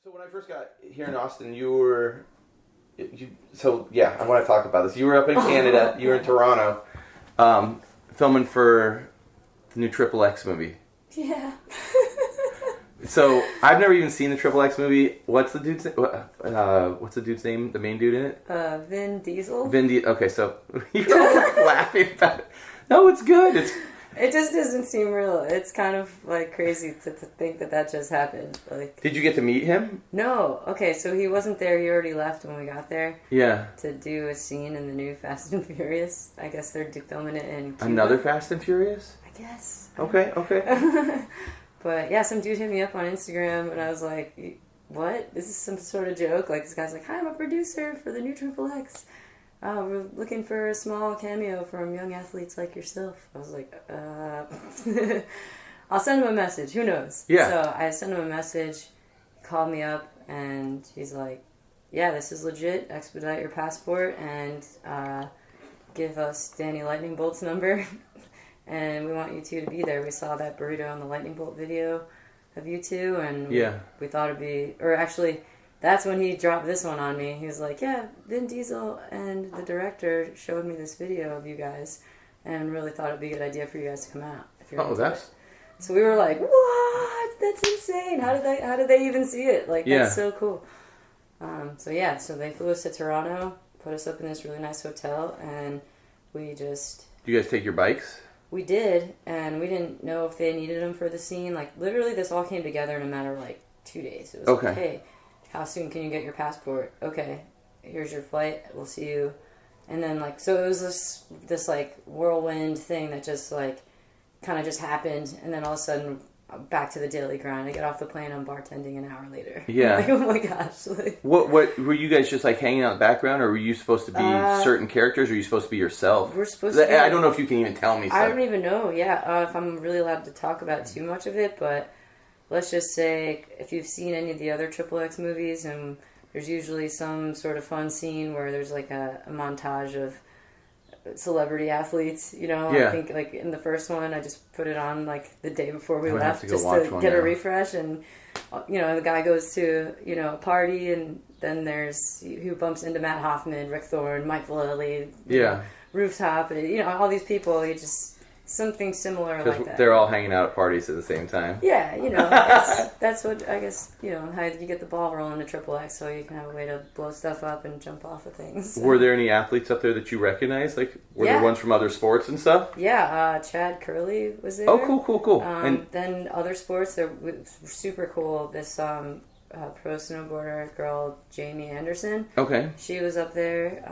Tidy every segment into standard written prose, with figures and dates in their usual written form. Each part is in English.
So when I first got here in Austin, I want to talk about this. You were up in Canada. You were in Toronto, filming for the new Triple X movie. Yeah. So I've never even seen the Triple X movie. What's the dude's name? The main dude in it? Vin Diesel. Okay, so you're laughing about it. No, it's good. It just doesn't seem real. It's kind of like crazy to think that just happened. Like, did you get to meet him? No. Okay, so he wasn't there. He already left when we got there. Yeah. To do a scene in the new Fast and Furious. I guess they're filming it in Cuba. Another Fast and Furious? I guess. Okay. But yeah, some dude hit me up on Instagram, and I was like, "What? This is some sort of joke?" Like, this guy's like, "Hi, I'm a producer for the new Triple X. We're looking for a small cameo from young athletes like yourself." I was like, I'll send him a message. Who knows? Yeah. So I sent him a message, he called me up, and he's like, "Yeah, this is legit. Expedite your passport and give us Danny Lightning Bolt's number, and we want you two to be there. We saw that burrito and the Lightning Bolt video of you two, and we thought it'd be, or actually." That's when he dropped this one on me. He was like, "Yeah, Vin Diesel and the director showed me this video of you guys and really thought it'd be a good idea for you guys to come out." If you're that's... So we were like, "What? That's insane. How did they even see it? Like, that's so cool." So they flew us to Toronto, put us up in this really nice hotel, and we just... Do you guys take your bikes? We did, and we didn't know if they needed them for the scene. Like, literally, this all came together in a matter of, 2 days. It was like, "Hey, how soon can you get your passport? Okay, here's your flight. We'll see you." And then, so it was this whirlwind thing that just, kind of just happened. And then all of a sudden, back to the daily grind. I get off the plane, I'm bartending an hour later. Yeah. Oh my gosh. What were you guys just, hanging out in the background? Or were you supposed to be certain characters? Or were you supposed to be yourself? We're supposed to be... I don't know if you can even tell me. I don't even know, if I'm really allowed to talk about too much of it, but... Let's just say, if you've seen any of the other Triple X movies, and there's usually some sort of fun scene where there's a montage of celebrity athletes, I think in the first one, I just put it on the day before we left just to get a refresh, and the guy goes to a party, and then there's who bumps into Matt Hoffman, Rick Thorne, Mike Vallely, Rooftop, all these people. You just... Something similar like that. They're all hanging out at parties at the same time. Yeah, that's what, I guess, how you get the ball rolling to Triple X, so you can have a way to blow stuff up and jump off of things. So. Were there any athletes up there that you recognized? Were there ones from other sports and stuff? Yeah, Chad Curley was there. Oh, cool. And then other sports, they're super cool. This pro snowboarder girl, Jamie Anderson. Okay. She was up there.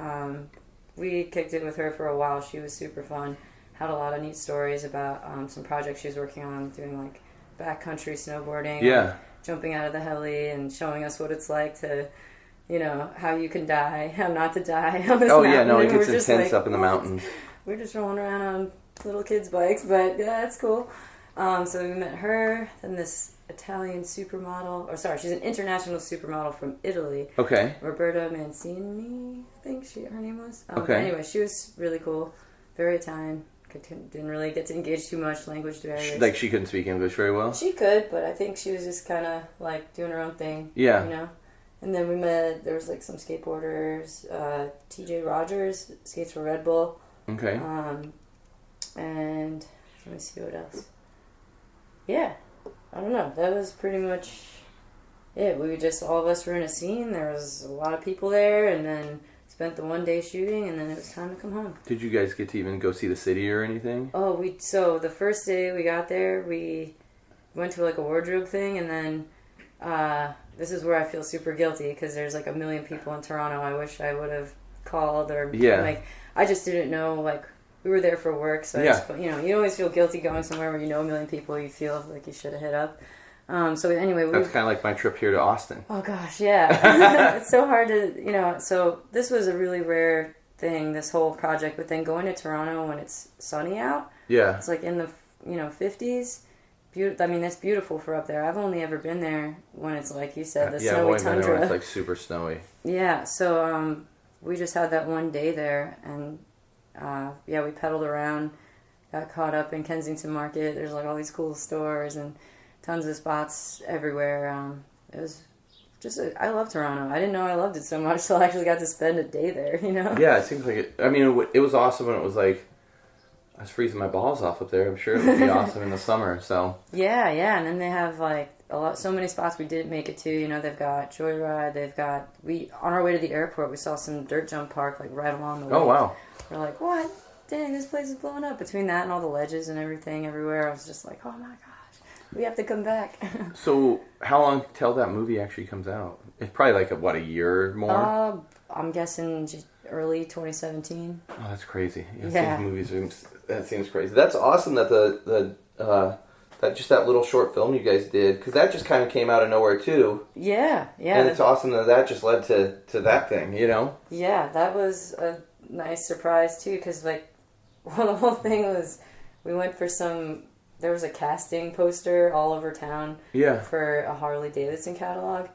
We kicked it with her for a while. She was super fun. Had a lot of neat stories about some projects she was working on, doing backcountry snowboarding, jumping out of the heli, and showing us what it's like to, how you can die, how not to die on this mountain. It gets intense up in the mountains. We're just rolling around on little kids' bikes, but that's cool. So we met her, then this Italian supermodel, she's an international supermodel from Italy. Okay. Roberta Mancini, I think her name was. Anyway, she was really cool, very Italian. Didn't really get to engage too much language barriers. She couldn't speak English very well? She could, but I think she was just kind of doing her own thing. Yeah. And then we met, there was some skateboarders, TJ Rogers skates for Red Bull. Okay. And let me see what else. Yeah. I don't know. That was pretty much it. All of us were in a scene. There was a lot of people there, and then... Spent the 1 day shooting, and then it was time to come home. Did you guys get to even go see the city or anything? So the first day we got there, we went to a wardrobe thing, and then this is where I feel super guilty because there's 1 million people in Toronto. I wish I would have called or I just didn't know we were there for work, so I just, you always feel guilty going somewhere where 1 million people. You feel like you should have hit up. So anyway, that's kind of like my trip here to Austin. Oh gosh, yeah. It's so hard to, so this was a really rare thing, this whole project, but then going to Toronto when it's sunny out. Yeah. It's in the, 50s. That's beautiful for up there. I've only ever been there when it's like you said, the snowy tundra. When it's super snowy. Yeah. So, we just had that 1 day there, and, we pedaled around, got caught up in Kensington Market. There's all these cool stores and tons of spots everywhere. It was I love Toronto. I didn't know I loved it so much till I actually got to spend a day there, you know? Yeah, it seems like it. I mean, it was awesome when it was like, I was freezing my balls off up there. I'm sure it would be awesome in the summer, so. Yeah, and then they have like so many spots we didn't make it to, you know, they've got Joyride, on our way to the airport, we saw some dirt jump park like right along the way. Oh, wow. We're like, what? Dang, this place is blowing up. Between that and all the ledges and everything everywhere, I was just like, oh my gosh, we have to come back. So, how long till that movie actually comes out? It's probably like, a year or more? I'm guessing early 2017. Oh, that's crazy. Yeah. That seems crazy. That's awesome that that little short film you guys did, because that just kind of came out of nowhere too. Yeah. And it's awesome that just led to that thing, you know? Yeah, that was a nice surprise too, because like, well, the whole thing was, we went for there was a casting poster all over town for a Harley Davidson catalog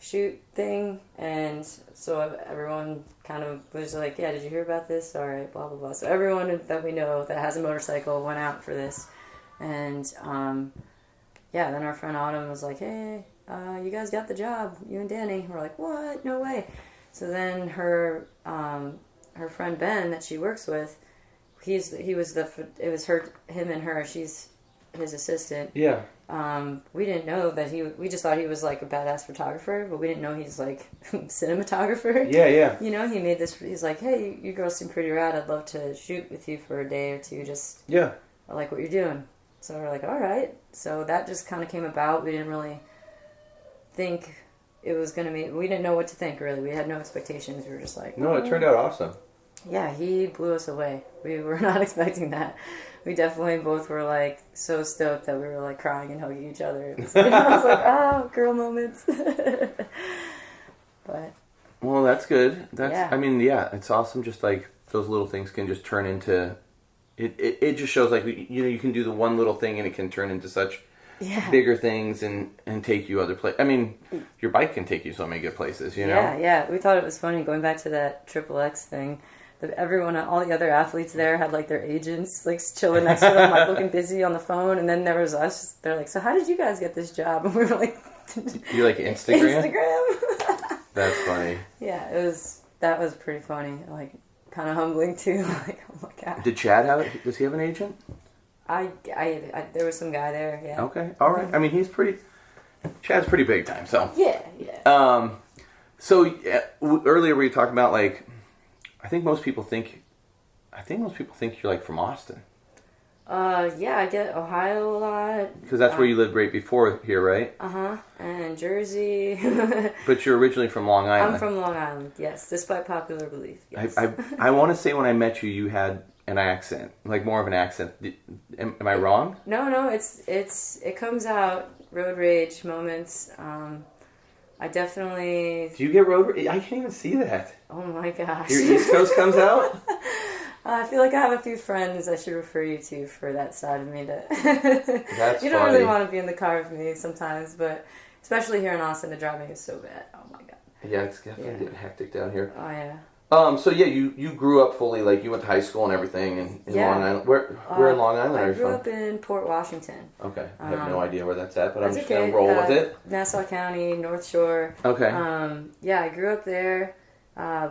shoot thing, and so everyone kind of was like, yeah, did you hear about this? All right, blah blah blah. So everyone that we know that has a motorcycle went out for this, and then our friend Autumn was like, hey, you guys got the job, you and Danny. We're like, what? No way. So then her friend Ben that she works with, it was him and her, she's his assistant. Yeah. We didn't know that we just thought he was like a badass photographer, but we didn't know he's like cinematographer. Yeah. You know, he's like, hey, you girls seem pretty rad, I'd love to shoot with you for a day or two, I like what you're doing. So we're like, alright. So that just kind of came about. We didn't really think it was going to be, we didn't know what to think really. We had no expectations. We were just like, no, it turned out awesome. Yeah, he blew us away. We were not expecting that. We definitely both were like so stoked that we were like crying and hugging each other. I was like, oh, girl moments. But well, that's good. I mean, it's awesome. Just like those little things can just turn into it just shows like you can do the one little thing and it can turn into such bigger things and take you other places. I mean, your bike can take you so many good places, you know? Yeah. We thought it was funny going back to that XXX thing. Everyone, all the other athletes there had like their agents like chilling next to them, like looking busy on the phone, and then there was us. They're like, "So how did you guys get this job?" And we were like, "You like Instagram?" Instagram. That's funny. Yeah, that was pretty funny. Like kind of humbling too. Like, oh my god. Did Chad have it? Does he have an agent? I there was some guy there. Yeah. Okay. All right. I mean, Chad's pretty big time. So. Yeah. So earlier we were talking about like. I think most people think you're like from Austin. Yeah, I get Ohio a lot. Because that's where you lived right before here, right? And Jersey. But you're originally from Long Island. I'm from Long Island, yes, despite popular belief. Yes. I want to say when I met you, you had an accent, like more of an accent. Am I wrong? No, it comes out, road rage moments. I definitely... Do you get road rage? I can't even see that. Oh my gosh. Your East Coast comes out? I feel like I have a few friends I should refer you to for that side of me. That's you don't really want to be in the car with me sometimes, but especially here in Austin, the driving is so bad. Oh my god. Yeah, it's definitely getting hectic down here. Oh yeah. So yeah, you grew up fully, like you went to high school and everything in Long Island. Where in Long Island are you from? I grew up in Port Washington. Okay, I have no idea where that's at, but I'm just okay. gonna roll with it. Nassau County, North Shore. Okay. Yeah, I grew up there.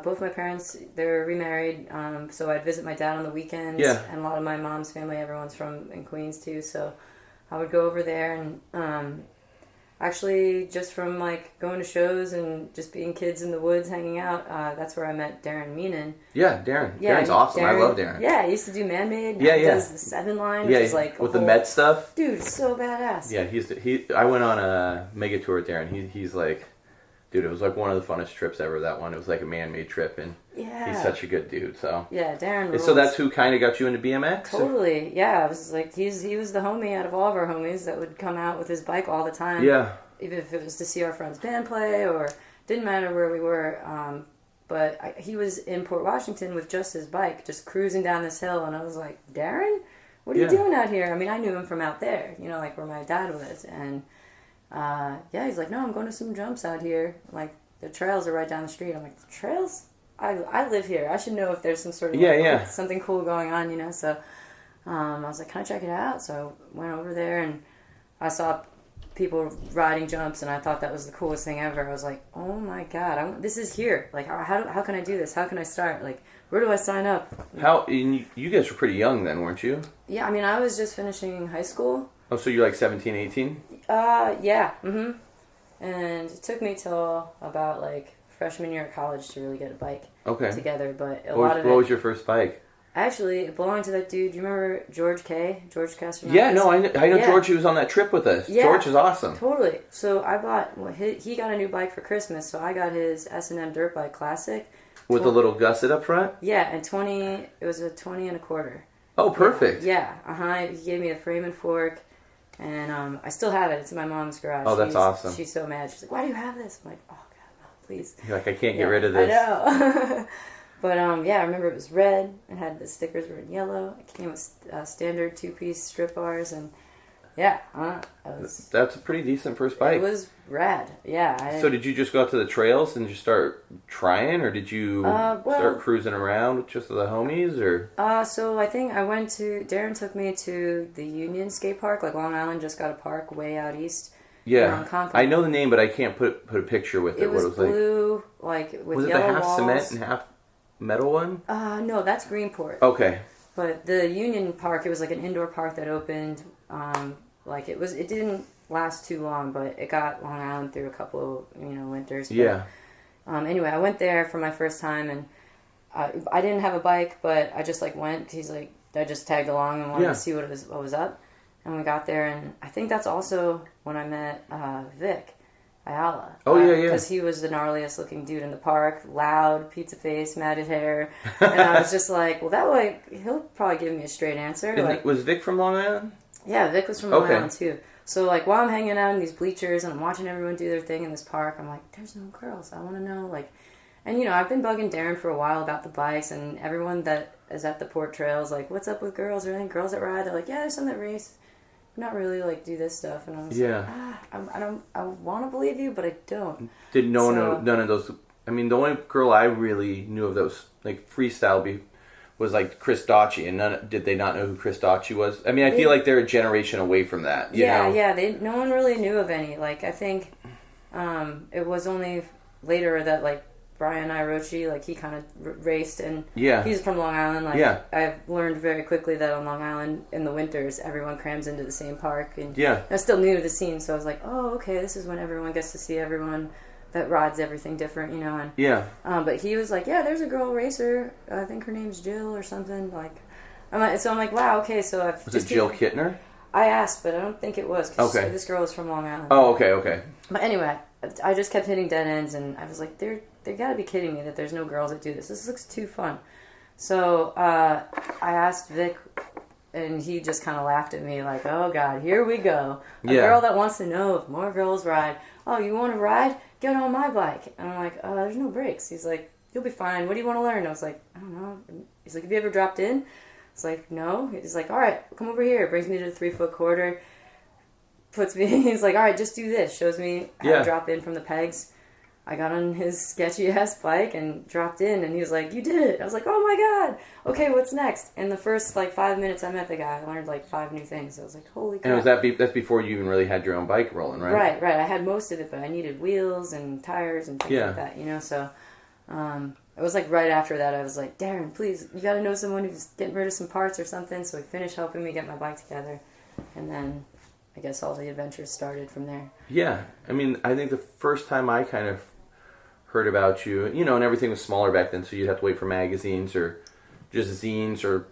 Both my parents, they're remarried, so I'd visit my dad on the weekends. Yeah. And a lot of my mom's family, everyone's from in Queens too, so I would go over there and actually just from like going to shows and just being kids in the woods hanging out, that's where I met Daren Meenan. Yeah, Daren. Yeah, Daren's awesome. I love Daren. Yeah, I used to do Manmade. Yeah. He does the 7 line, which is like with the Met stuff. Dude, so badass. Yeah, I went on a mega tour with Daren. He's like, dude, it was like one of the funnest trips ever. That one, it was like a man-made trip, and he's such a good dude. So yeah, Daren rules. So that's who kind of got you into BMX. Totally. Yeah, I was like, he was the homie out of all of our homies that would come out with his bike all the time. Yeah. Even if it was to see our friends band play, or didn't matter where we were. But he was in Port Washington with just his bike, just cruising down this hill, and I was like, Daren, what are you doing out here? I mean, I knew him from out there, like where my dad was, and he's like, no, I'm going to some jumps out here. Like, the trails are right down the street. I'm like, the trails? I live here. I should know if there's some sort of something cool going on, So I was like, can I check it out? So I went over there and I saw people riding jumps, and I thought that was the coolest thing ever. I was like, oh my god, this is here. Like, how can I do this? How can I start? Like, where do I sign up? You guys were pretty young then, weren't you? Yeah, I mean, I was just finishing high school. Oh, so you're like 17, 18? Yeah. Mm-hmm. And it took me till about like freshman year of college to really get a bike together. But what was your first bike? Actually, it belonged to that dude. Do you remember George Castronakis? Yeah, no, I know George. He was on that trip with us. Yeah, George is awesome. Totally. So I bought. He got a new bike for Christmas, so I got his S&M Dirt Bike Classic with a little gusset up front. Yeah, and 20. It was a 20 and a quarter. Oh, perfect. Yeah. He gave me a frame and fork, and I still have it. It's in my mom's garage. Oh, that's awesome. She's so mad. She's like, "Why do you have this?" I'm like, "Oh God, no, please." You're like, I can't get rid of this. I know. But, I remember it was red, and had the stickers were in yellow. It came with standard 2-piece strip bars, and, that's a pretty decent first bike. It was rad, yeah. So did you just go out to the trails and just start trying, or did you start cruising around with just the homies, or? So I think Daren took me to the Union Skate Park, like Long Island just got a park way out east. Yeah, I know the name, but I can't put a picture with it. It was blue, like with was it yellow the half walls. cement and half metal one? No, that's Greenport. Okay. But the Union Park, it was like an indoor park that opened. It didn't last too long, but it got Long Island through a couple of winters. But, yeah. Anyway, I went there for my first time, and I didn't have a bike, but I just went. He's like, I just tagged along and wanted to see what was up, and we got there, and I think that's also when I met Vic Ayala. Oh, yeah. Because he was the gnarliest looking dude in the park, loud, pizza face, matted hair. And I was just like, well, that way, he'll probably give me a straight answer. Was Vic from Long Island? Yeah, Vic was from Long Island, too. So, while I'm hanging out in these bleachers and I'm watching everyone do their thing in this park, I'm like, there's no girls. I want to know, And, I've been bugging Daren for a while about the bikes, and everyone that is at the port trails, what's up with girls? Are there any girls that ride? They're like, yeah, there's some that race. Not really do this stuff, and I was I want to believe you, but I don't. Did none of those? I mean, the only girl I really knew of that was freestyle was Chris Daughtry, and did they not know who Chris Daughtry was? I mean, I feel like they're a generation away from that. You know? No one really knew of any. I think it was only later that Brian Irochi, he kind of raced, and he's from Long Island. I've learned very quickly that on Long Island, in the winters, everyone crams into the same park, and I still new to the scene, so I was like, oh, okay, this is when everyone gets to see everyone that rides everything different, and but he was like, yeah, there's a girl racer, I think her name's Jill or something, I'm like, wow, okay, so I've was it Jill Kittner? I asked, but I don't think it was, because this girl was from Long Island. Oh, okay. But anyway, I just kept hitting dead ends, and I was like, they gotta be kidding me that there's no girls that do this. This looks too fun. So I asked Vic, and he just kind of laughed at me like, oh God, here we go. A girl that wants to know if more girls ride. Oh, you want to ride? Get on my bike. And I'm like, there's no brakes. He's like, you'll be fine. What do you want to learn? I was like, I don't know. He's like, have you ever dropped in? I was like, no. He's like, all right, come over here. Brings me to the 3-foot quarter. He's like, all right, just do this. Shows me how to drop in from the pegs. I got on his sketchy-ass bike and dropped in, and he was like, you did it. I was like, oh my God. Okay, what's next? In the first, 5 minutes I met the guy, I learned, 5 new things. I was like, holy crap. And was that's before you even really had your own bike rolling, right? Right. I had most of it, but I needed wheels and tires and things like that, so... it was right after that, I was like, Daren, please, you got to know someone who's getting rid of some parts or something. So he finished helping me get my bike together, and then I guess all the adventures started from there. Yeah, I mean, I think the first time I kind of heard about you, and everything was smaller back then, so you'd have to wait for magazines or just zines, or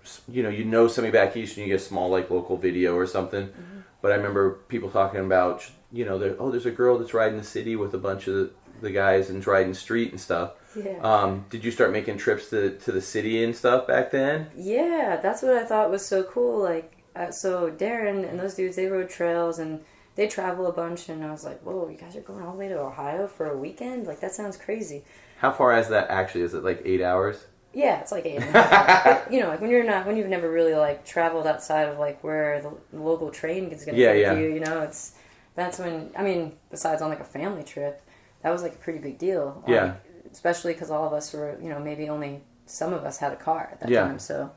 somebody back east and you get a small local video or something. Mm-hmm. But I remember people talking about, there's a girl that's riding the city with a bunch of the guys and riding street and stuff. Yeah. Did you start making trips to the city and stuff back then? Yeah, that's what I thought was so cool. So Daren and those dudes, they rode trails and they travel a bunch, and I was like, whoa, you guys are going all the way to Ohio for a weekend? That sounds crazy. How far is that actually? Is it 8 hours? Yeah, it's 8 hours. But, when you've never really traveled outside of where the local train is going to take you, that's when, besides on a family trip, that was a pretty big deal. Especially because all of us were, maybe only some of us had a car at that time. So,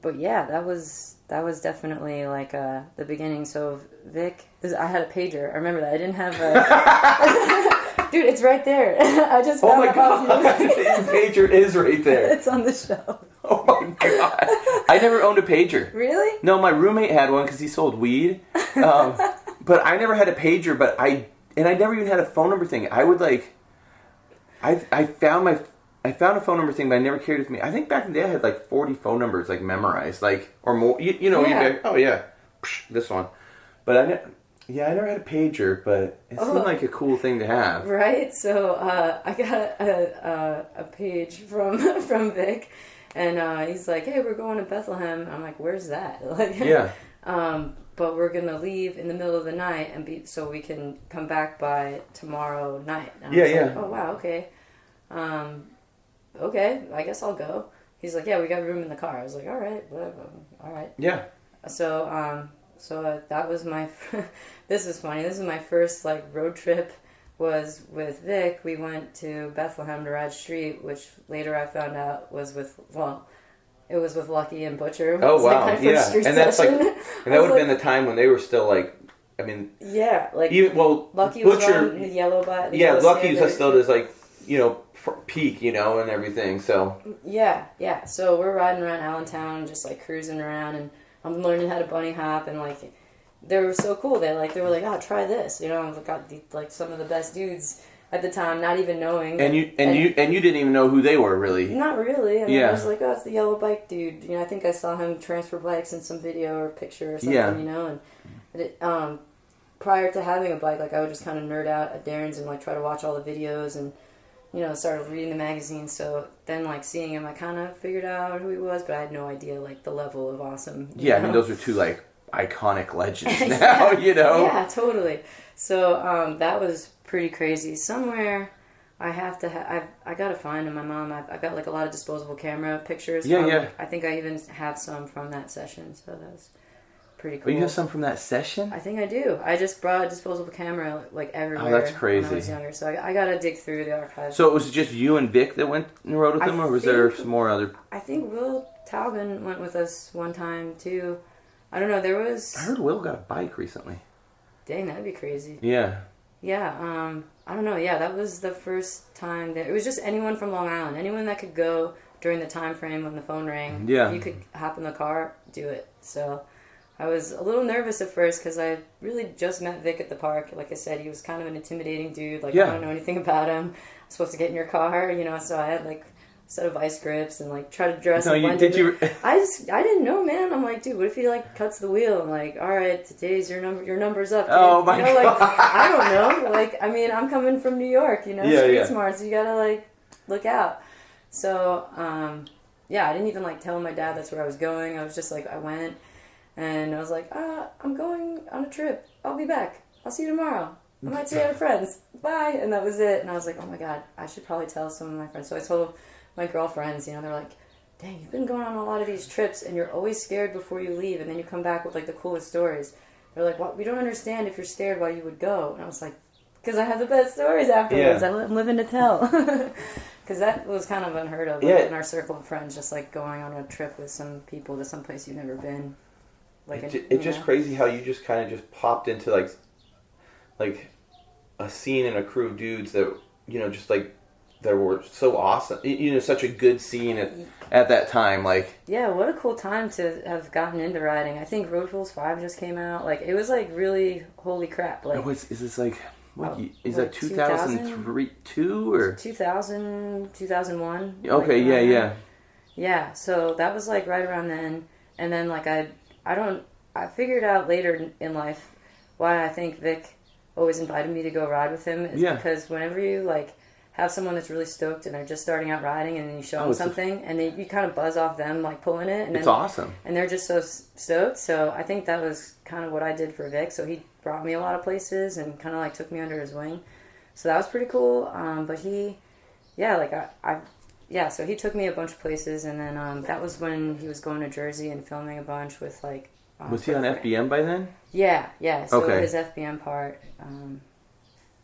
But yeah, that was definitely like the beginning. So Vic, I had a pager. I remember that. I didn't have a... Dude, it's right there. I just found Oh my god, the pager is right there. It's on the shelf. Oh my god. I never owned a pager. Really? No, my roommate had one because he sold weed. But I never had a pager, I never even had a phone number thing. I would like... I found a phone number thing, but I never carried it with me. I think back in the day I had like 40 phone numbers like memorized, like, or more. You know, yeah. You'd be like, oh yeah, this one. But I never had a pager, but it seemed like a cool thing to have. Right? So I got a page from Vic, and he's like, hey, we're going to Bethlehem. I'm like, where's that? Like, yeah. But we're going to leave in the middle of the night so we can come back by tomorrow night. And I was like, oh, wow, okay. Okay, I guess I'll go. He's like, yeah, we got room in the car. I was like, all right, whatever. All right. Yeah. So, that was my, this is funny. This is my first, like, road trip was with Vic. We went to Bethlehem to ride street, which later I found out was with Lucky and Butcher. Oh, wow. Like my first street and that's session. like, and that would have been the time when they were still like, I mean. Yeah, like, Lucky Butcher, was on the yellow bike. Yeah, Lucky still does like, you know, peak, you know, and everything, so. Yeah. So we're riding around Allentown, just like cruising around, and I'm learning how to bunny hop, and like, they were so cool. They were like, oh, try this, you know. I've got like some of the best dudes at the time, not even knowing. And you didn't even know who they were, really. Not really. I mean, I was like, oh, it's the yellow bike dude. You know, I think I saw him transfer bikes in some video or picture or something, you know. And prior to having a bike, like, I would just kind of nerd out at Daren's and like try to watch all the videos and, you know, started reading the magazine. So then, like, seeing him, I kind of figured out who he was, but I had no idea, like, the level of awesome. Yeah, I mean, those are two, like, iconic legends now, you know? Yeah, totally. So that was pretty crazy. Somewhere I have to I got to find him. My mom, I've got, like, a lot of disposable camera pictures. Yeah. I think I even have some from that session, so that was pretty cool. Oh, you have some from that session? I think I do. I just brought a disposable camera, like, everywhere. Oh, that's crazy. When I was younger, so I got to dig through the archives. So it was just you and Vic that went and rode with them, or was there some more other... I think Will Taubin went with us one time, too. I don't know, there was... I heard Will got a bike recently. Dang, that'd be crazy. Yeah. Yeah, I don't know. Yeah, that was the first time that... It was just anyone from Long Island. Anyone that could go during the time frame when the phone rang. Yeah. If you could hop in the car, do it. So I was a little nervous at first because I really just met Vic at the park. Like I said, he was kind of an intimidating dude. Like, I don't know anything about him. I'm supposed to get in your car, you know, so I had, like, a set of vice grips and, like, try to dress and blend in. I didn't know, man. I'm like, dude, what if he, like, cuts the wheel? I'm like, all right, today's your number's up, kid. Oh, my God. Like, I don't know. Like, I mean, I'm coming from New York, you know, street smart, so you gotta, like, look out. So, yeah, I didn't even, like, tell my dad that's where I was going. I was just like, I went, and I was like, I'm going on a trip. I'll be back. I'll see you tomorrow. I might see other friends. Bye. And that was it. And I was like, oh my God, I should probably tell some of my friends. So I told my girlfriends, you know, they're like, dang, you've been going on a lot of these trips and you're always scared before you leave, and then you come back with, like, the coolest stories. They're like, well, we don't understand if you're scared why you would go. And I was like, because I have the best stories afterwards. Yeah. I'm living to tell. Because that was kind of unheard of, like, in our circle of friends, just, like, going on a trip with some people to some place you've never been. Like, it's just crazy how you just kind of just popped into, like a scene and a crew of dudes that, you know, just, like, that were so awesome. You know, such a good scene at that time. Like, yeah, what a cool time to have gotten into riding. I think Road Rules 5 just came out. Like, it was, like, really, holy crap. Like, is this like, what, is that 2003, 2 or 2000, 2001? Okay, like, yeah. Yeah, so that was, like, right around then. And then, like, I figured out later in life why I think Vic always invited me to go ride with him is because whenever you, like, have someone that's really stoked and they're just starting out riding, and then you show them something, and you kind of buzz off them, like, pulling it. And it's awesome. And they're just so stoked. So I think that was kind of what I did for Vic. So he brought me a lot of places and kind of, like, took me under his wing. So that was pretty cool. But he, so he took me a bunch of places, and then that was when he was going to Jersey and filming a bunch with, like... was he on FBM by then? Yeah. So his FBM part...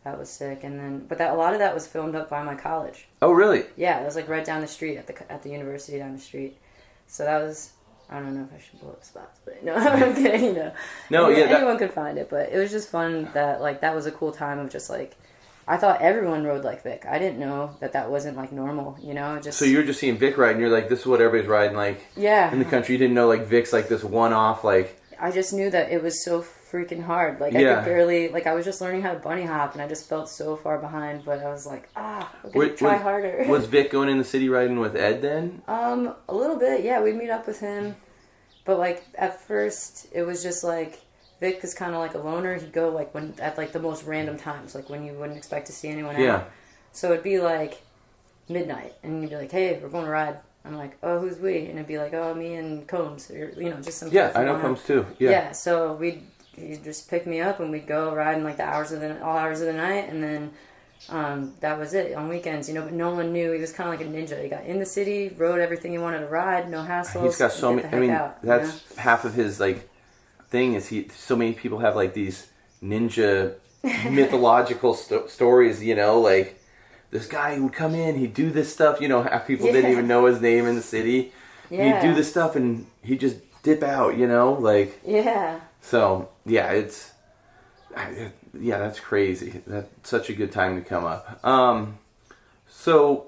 that was sick, and then a lot of that was filmed up by my college. Oh, really? Yeah, it was, like, right down the street at the university down the street. So that was I don't know if I should blow up spots, but no, I'm kidding, you know. No, anyone could find it, but it was just fun that, like, that was a cool time of just, like, I thought everyone rode like Vic. I didn't know that wasn't, like, normal, you know? Just So you're just seeing Vic ride, and you're like, this is what everybody's riding, like, in the country. You didn't know, like, Vic's, like, this one-off, like... I just knew that it was so freaking hard. Like, I could barely... Like, I was just learning how to bunny hop, and I just felt so far behind, but I was like, I'm gonna try harder. Was Vic going in the city riding with Ed then? A little bit, yeah. We'd meet up with him. But, like, at first, it was just, like... Vic is kind of like a loner. He'd go like at like the most random times, like when you wouldn't expect to see anyone out. So it'd be like midnight, and you'd be like, "Hey, we're going to ride." I'm like, "Oh, who's we?" And it'd be like, "Oh, me and Combs," or just some. Yeah, I know Combs too. Yeah. So he'd just pick me up, and we'd go ride in like all hours of the night, and then that was it on weekends. But no one knew. He was kind of like a ninja. He got in the city, rode everything he wanted to ride, no hassles. He's got so many. I mean, that's half of his like. Thing is so many people have like these ninja mythological stories, like this guy would come in, he'd do this stuff, half people didn't even know his name in the city. He'd do this stuff and he'd just dip out, like so that's crazy. That's such a good time to come up. So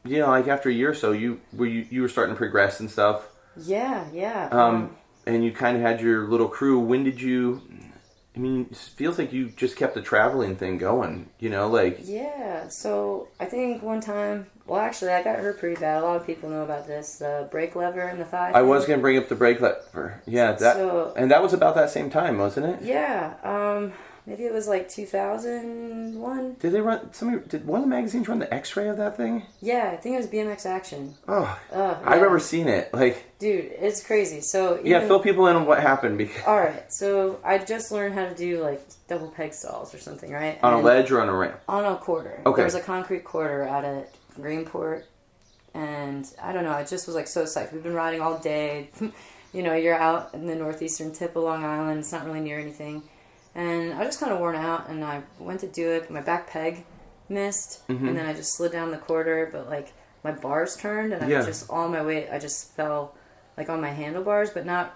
like after a year or so you were starting to progress and stuff. And you kind of had your little crew. When did you... I mean, it feels like you just kept the traveling thing going, like... Yeah, so I think one time... Well, actually, I got hurt pretty bad. A lot of people know about this. The brake lever in the thigh. I was going to bring up the brake lever. Yeah, and that was about that same time, wasn't it? Yeah, maybe it was like 2001. Did one of the magazines run the X-ray of that thing? Yeah, I think it was BMX Action. Oh, I remember seeing it. Like, dude, it's crazy. So fill people in on what happened. Because... All right, so I just learned how to do like double peg stalls or something, right? On a ledge or on a ramp? On a quarter. Okay. There was a concrete quarter out at Greenport, and I don't know. I just was like so psyched. We've been riding all day. You're out in the northeastern tip of Long Island. It's not really near anything. And I was just kind of worn out, and I went to do it. My back peg missed, and then I just slid down the quarter, but like my bars turned, and all my weight, I just fell like on my handlebars, but not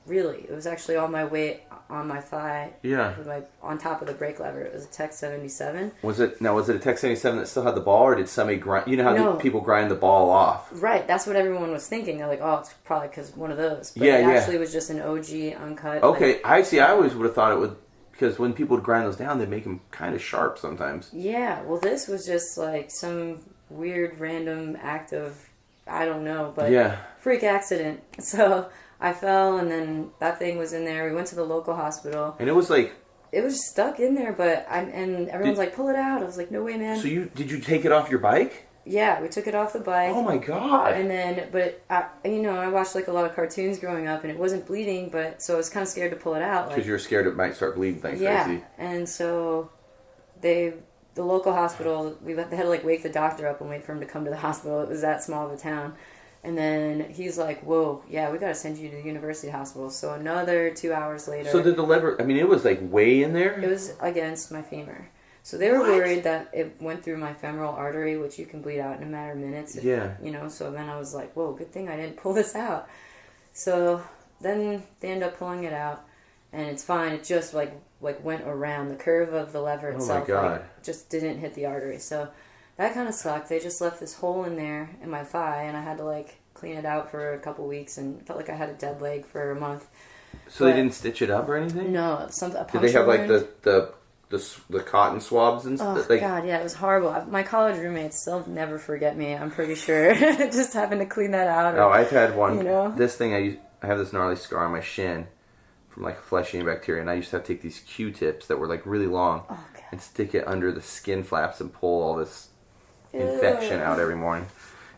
really. It was actually all my weight on my thigh. Yeah. On top of the brake lever. It was a Tech 77. Was it a Tech 77 that still had the ball, or did somebody grind? You know how people grind the ball off? Right. That's what everyone was thinking. They're like, oh, it's probably because one of those. But it actually was just an OG uncut. Okay. I see. I always would have thought it would. Because when people would grind those down, they'd make them kind of sharp sometimes. Yeah, well, this was just like some weird random act of, I don't know, but freak accident. So I fell, and then that thing was in there. We went to the local hospital. And it was like... It was stuck in there, and everyone's like, pull it out. I was like, no way, man. So did you take it off your bike? Yeah, we took it off the bike. Oh my god! And then, I watched like a lot of cartoons growing up, and it wasn't bleeding, so I was kind of scared to pull it out. Because you're scared it might start bleeding like crazy. And so the local hospital, they had to like wake the doctor up and wait for him to come to the hospital. It was that small of a town. And then he's like, whoa, yeah, we got to send you to the university hospital. So another 2 hours later. So did the lever, it was like way in there? It was against my femur. So they were worried that it went through my femoral artery, which you can bleed out in a matter of minutes. So then I was like, whoa, good thing I didn't pull this out. So then they end up pulling it out, and it's fine. It just like went around the curve of the lever itself. Oh my God. Just didn't hit the artery. So that kind of sucked. They just left this hole in there in my thigh, and I had to like clean it out for a couple weeks, and felt like I had a dead leg for a month. So they didn't stitch it up or anything? No, Did they have like the cotton swabs and stuff? Oh, God, yeah, it was horrible. My college roommates, they'll never forget me, I'm pretty sure. Just having to clean that out. I've had one. This thing, I have this gnarly scar on my shin from like a flesh-eating bacteria, and I used to have to take these Q-tips that were like really long and stick it under the skin flaps and pull all this infection out every morning.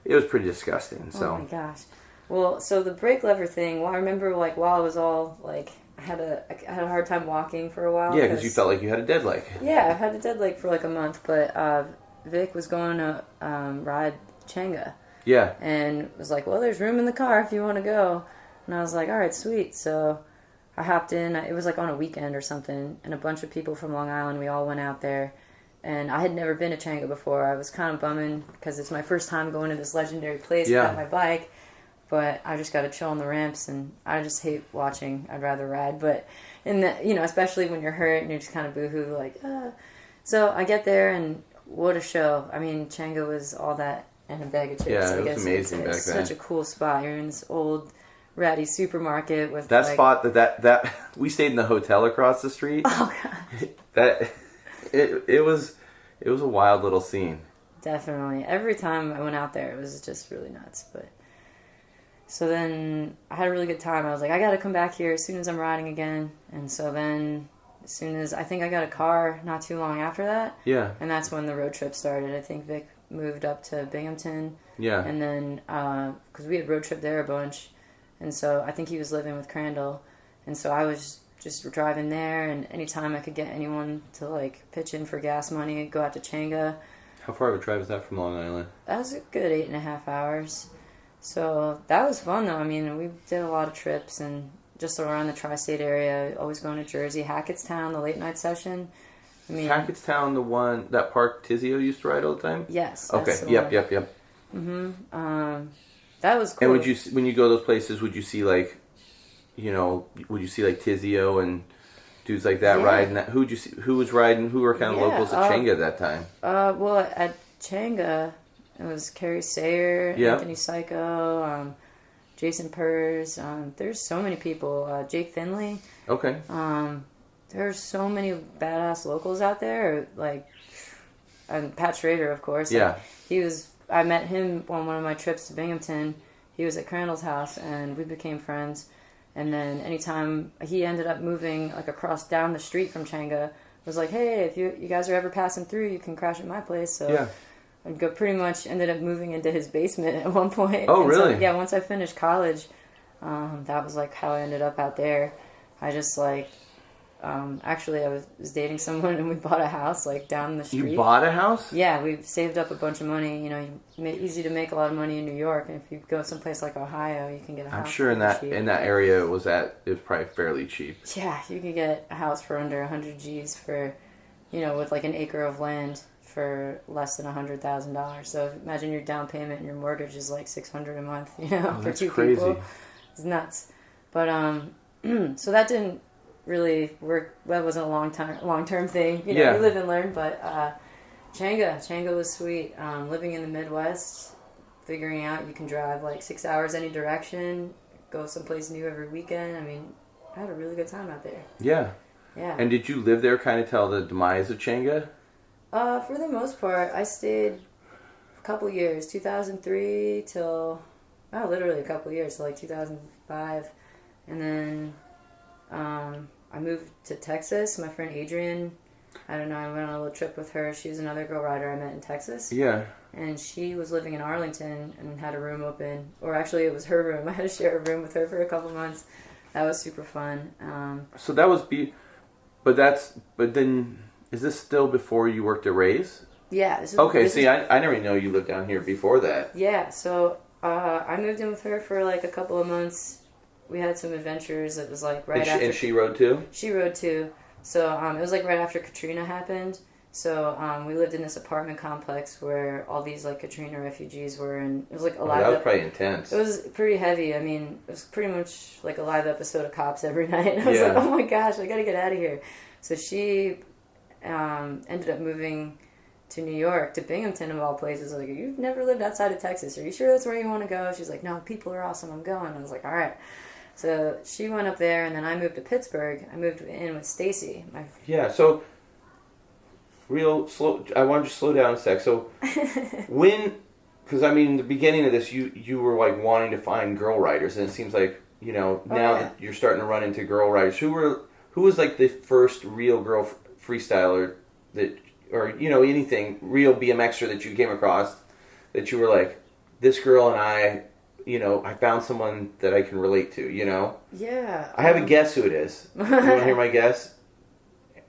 It was pretty disgusting. So. Oh my gosh. Well, so the brake lever thing, well, I remember like while I was all like... I had a hard time walking for a while. Yeah, because you felt like you had a dead leg. Yeah, I've had a dead leg for like a month, but Vic was going to ride Chenga. Yeah. And was like, well, there's room in the car if you want to go. And I was like, all right, sweet. So I hopped in. It was like on a weekend or something, and a bunch of people from Long Island, we all went out there. And I had never been to Chenga before. I was kind of bumming because it's my first time going to this legendary place without my bike. but I just got to chill on the ramps, and I just hate watching. I'd rather ride, but especially when you're hurt and you're just kind of boohoo, like, So I get there, and what a show. I mean, Chenga was all that and a bag of chips. Yeah, it was amazing back then. It's such a cool spot. You're in this old, ratty supermarket with that spot that we stayed in the hotel across the street. Oh god. It was a wild little scene. Definitely. Every time I went out there, it was just really nuts. But so then I had a really good time. I was like, I got to come back here as soon as I'm riding again. And so then, as soon as I think I got a car, not too long after that. Yeah. And that's when the road trip started. I think Vic moved up to Binghamton. Yeah. And then because we had road trip there a bunch, and so I think he was living with Crandall, and so I was just driving there. And anytime I could get anyone to like pitch in for gas money, go out to Chenga. How far of a drive is that from Long Island? That was a good 8.5 hours. So that was fun, though. I mean, we did a lot of trips, and just around the tri-state area, always going to Jersey. Hackettstown, the late night session. I mean, Hackettstown, the one, that park Tizio used to ride all the time? Yes. Okay, yep. Mm-hmm. That was cool. And when you go to those places, would you see like Tizio and dudes like that riding that? Who'd you see? Who was riding? Who were kind of locals at Chenga at that time? Well, at Chenga, it was Carrie Sayer, Anthony Psycho, Jason Purrs. There's so many people. Jake Finley. Okay. There's so many badass locals out there. Like, and Pat Schrader, of course. Yeah. I met him on one of my trips to Binghamton. He was at Crandall's house, and we became friends. And then anytime he ended up moving like across down the street from Chenga, was like, hey, if you guys are ever passing through, you can crash at my place. So I'd go pretty much ended up moving into his basement at one point. Oh, really? So, once I finished college, that was like how I ended up out there. I just like, actually I was dating someone, and we bought a house like down the street. You bought a house? Yeah, we saved up a bunch of money. Easy to make a lot of money in New York, and if you go someplace like Ohio, you can get a house. I'm sure in that area it was probably fairly cheap. Yeah, you could get a house for under 100 G's for, with like an acre of land for less than $100,000. So imagine your down payment and your mortgage is like $600 a month. For two crazy. People. It's nuts. But so that didn't really work. That wasn't a long term thing. You live and learn. But Chenga was sweet. Living in the Midwest, figuring out you can drive like 6 hours any direction, go someplace new every weekend. I mean, I had a really good time out there. Yeah. Yeah. And did you live there kind of till the demise of Chenga? For the most part, I stayed a couple years, 2003 till, literally a couple years, so like 2005. And then I moved to Texas. My friend Adrian, I went on a little trip with her. She was another girl rider I met in Texas. Yeah. And she was living in Arlington and had a room open. Or actually, it was her room. I had to share a room with her for a couple months. That was super fun. So that was but then, is this still before you worked at Ray's? Yeah. I never know you lived down here before that. Yeah, so I moved in with her for like a couple of months. We had some adventures. It was like after... And she rode too? She rode too. So it was like right after Katrina happened. So we lived in this apartment complex where all these like Katrina refugees were, and it was like a live. That was probably intense. It was pretty heavy. I mean, it was pretty much like a live episode of Cops every night. I was like, oh my gosh, I gotta get out of here. So she ended up moving to New York, to Binghamton of all places. I was like, you've never lived outside of Texas. Are you sure that's where you want to go? She's like, no, people are awesome. I'm going. I was like, all right. So she went up there, and then I moved to Pittsburgh. I moved in with Stacy. So real slow. I wanted to slow down a sec. So because I mean, the beginning of this, you were like wanting to find girl riders, and it seems like that you're starting to run into girl riders. Who was like the first real girl freestyler that, or anything real BMXer that you came across that you were like, this girl and I found someone that I can relate to. Yeah. I have a guess who it is. You want to hear my guess?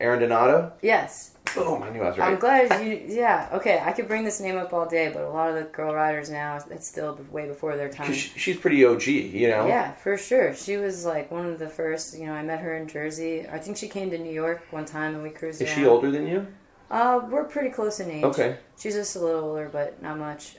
Aaron Donato? Yes. Boom, I knew I was right. I'm glad yeah, okay, I could bring this name up all day, but a lot of the girl riders now, it's still way before their time. She's pretty OG, Yeah, for sure. She was like one of the first, I met her in Jersey. I think she came to New York one time and we cruised around. Is she older than you? We're pretty close in age. Okay. She's just a little older, but not much.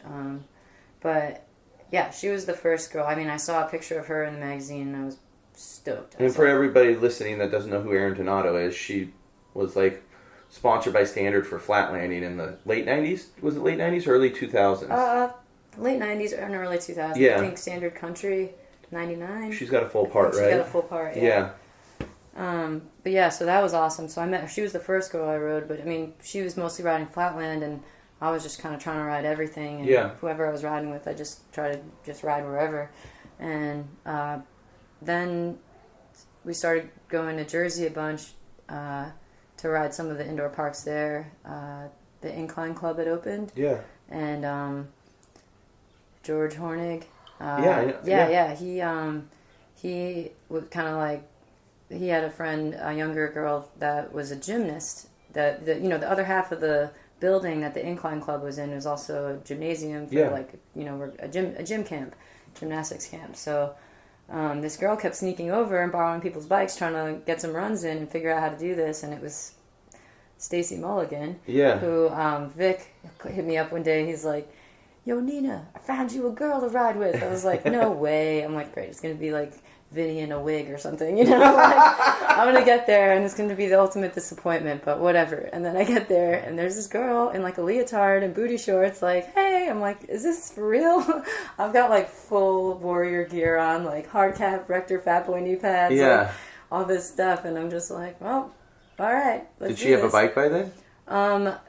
But Yeah, she was the first girl. I mean, I saw a picture of her in the magazine and I was stoked. And for everybody listening that doesn't know who Erin Donato is, she was like sponsored by Standard for flat landing in the late 90s. Was it late 90s or early 2000s? Late 90s and early 2000s. Yeah. I think Standard Country, 99. She's got a full part, right? She's got a full part, yeah. But yeah, so that was awesome. So I met her. She was the first girl I rode, but I mean, she was mostly riding flatland, and I was just kind of trying to ride everything. And whoever I was riding with, I just try to just ride wherever. And then we started going to Jersey a bunch to ride some of the indoor parks there. The Incline Club had opened. Yeah. And George Hornig. He was kind of like, he had a friend, a younger girl that was a gymnast. The other half of the building that the Incline Club was in was also a gymnasium for a gym camp, gymnastics camp. So this girl kept sneaking over and borrowing people's bikes, trying to get some runs in and figure out how to do this. And it was Stacy Mulligan, who Vic hit me up one day. He's like, "Yo, Nina, I found you a girl to ride with." I was like, "No way." I'm like, "Great, it's gonna be like Vinny in a wig or something, like, I'm gonna get there and it's gonna be the ultimate disappointment, but whatever." And then I get there and there's this girl in like a leotard and booty shorts, like, "Hey," I'm like, "Is this for real?" I've got like full warrior gear on, like hard cap, rector, fat boy knee pads, like, all this stuff, and I'm just like, well, all right, let's Did she have a bike by then?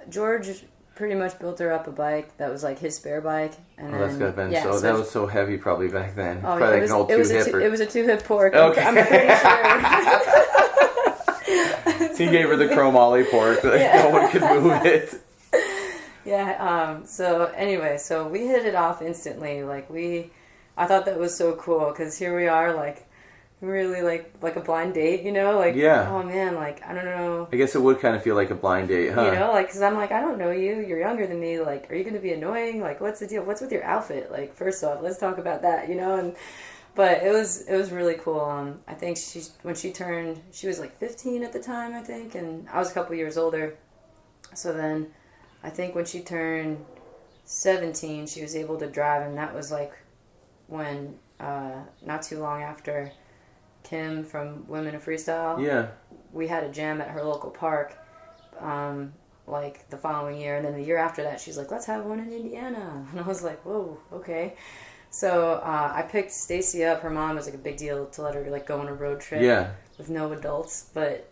George pretty much built her up a bike that was like his spare bike, and that's gotta have been so that was so heavy probably back then. Oh, probably like an old two-hipper. It was a two-hip pork. Okay. I'm pretty sure. He gave her the chrome ollie pork, so no one could move it. Yeah. So anyway, so we hit it off instantly. Like I thought that was so cool because here we are, like really like a blind date, like, oh man, like, I don't know. I guess it would kind of feel like a blind date, huh? Like, because I'm like, I don't know you, you're younger than me, like, are you going to be annoying? Like, what's the deal? What's with your outfit? Like, first off, let's talk about that, but it was really cool. I think when she turned, she was like 15 at the time, I think, and I was a couple years older. So then I think when she turned 17, she was able to drive, and that was like when, not too long after Kim from Women of Freestyle, we had a jam at her local park, like the following year, and then the year after that, she's like, "Let's have one in Indiana," and I was like, "Whoa, okay." So I picked Stacy up. Her mom was like a big deal to let her like go on a road trip with no adults, but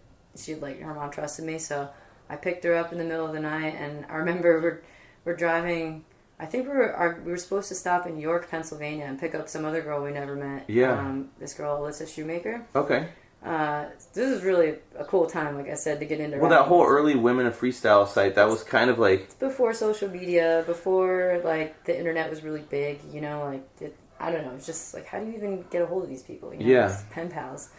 her mom trusted me, so I picked her up in the middle of the night, and I remember we're driving. I think we were supposed to stop in York, Pennsylvania, and pick up some other girl we never met. Yeah. This girl, Alyssa Shoemaker. Okay. This is really a cool time, like I said, to get into. Well, that whole early Women of Freestyle site, that was kind of like... It's before social media, before, like, the internet was really big, I don't know, it's just, like, how do you even get a hold of these people, pen pals.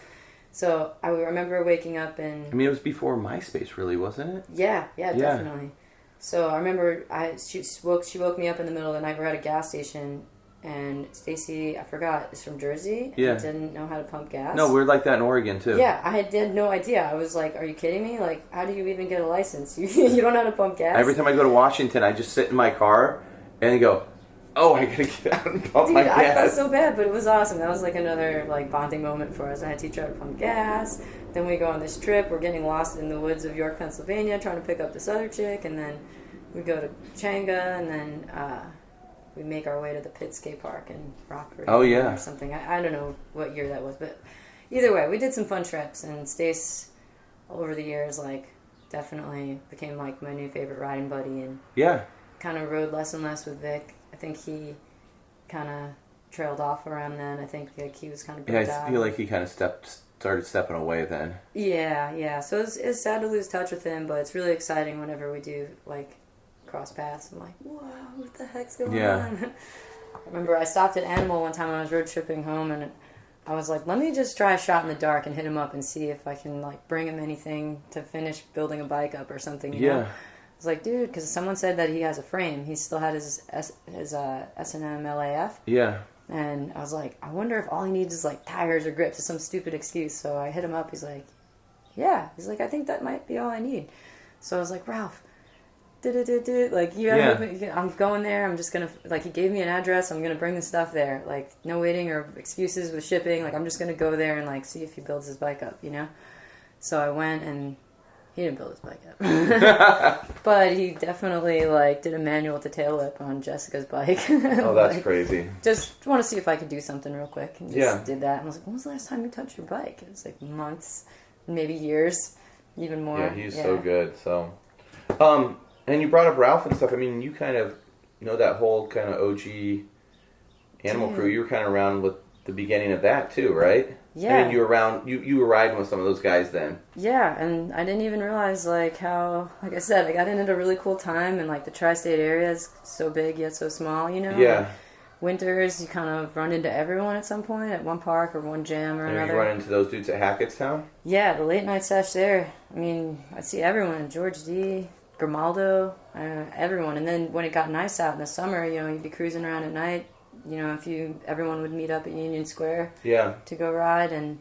So, I remember waking up and... I mean, it was before MySpace, really, wasn't it? Yeah, definitely. So I remember she woke me up in the middle of the night. We're at a gas station, and Stacy, I forgot, is from Jersey. Yeah. And didn't know how to pump gas. No, we're like that in Oregon too. Yeah, I had no idea. I was like, "Are you kidding me? Like, how do you even get a license? You don't know how to pump gas." Every time I go to Washington, I just sit in my car and go, "Oh, I gotta get out and pump my gas." I felt so bad, but it was awesome. That was like another like bonding moment for us. I had to teach her how to pump gas. Then we go on this trip. We're getting lost in the woods of York, Pennsylvania, trying to pick up this other chick, and then we go to Chenga, and then we make our way to the Pitt Skate Park in Rockford. Oh, yeah. Or something. I don't know what year that was, but either way, we did some fun trips, and Stace, over the years, like, definitely became, like, my new favorite riding buddy, and kind of rode less and less with Vic. I think he kind of trailed off around then. I think, like, he was kind of burnt out. I feel like he kind of started stepping away then. Yeah. So it's sad to lose touch with him, but it's really exciting whenever we do, like, cross paths. I'm like, whoa, what the heck's going on? I remember I stopped at Animal one time when I was road tripping home, and I was like, let me just try a shot in the dark and hit him up and see if I can, like, bring him anything to finish building a bike up or something, you know? I was like, dude, because someone said that he has a frame. He still had his S&M LAF. Yeah. And I was like, I wonder if all he needs is, like, tires or grips. It's some stupid excuse. So I hit him up. He's like, yeah. He's like, I think that might be all I need. So I was like, Ralph, like, I'm going there. I'm just gonna, like, he gave me an address. I'm gonna bring the stuff there. Like, no waiting or excuses with shipping. Like, I'm just gonna go there and, like, see if he builds his bike up, you know? So I went, and he didn't build his bike up. But he definitely, like, did a manual to tail whip on Jessica's bike. Oh, that's like, crazy. Just want to see if I could do something real quick. And just did that. And I was like, when was the last time you touched your bike? It was like months, maybe years, even more. Yeah, he's so good. So, and you brought up Ralph and stuff. I mean, you kind of know that whole kind of OG animal crew. You were kind of around with the beginning of that too, right? Yeah. I mean, you were around. You were riding with some of those guys then. Yeah, and I didn't even realize like how, like I said, I got in at a really cool time, and like the tri-state area is so big yet so small, you know. Yeah. Winters, you kind of run into everyone at some point at one park or one jam or another. You run into those dudes at Hackettstown? Yeah, the late night sesh there. I mean, I see everyone. George D, Grimaldo, everyone. And then when it got nice out in the summer, you know, you'd be cruising around at night. You know, everyone would meet up at Union Square. Yeah. To go ride, and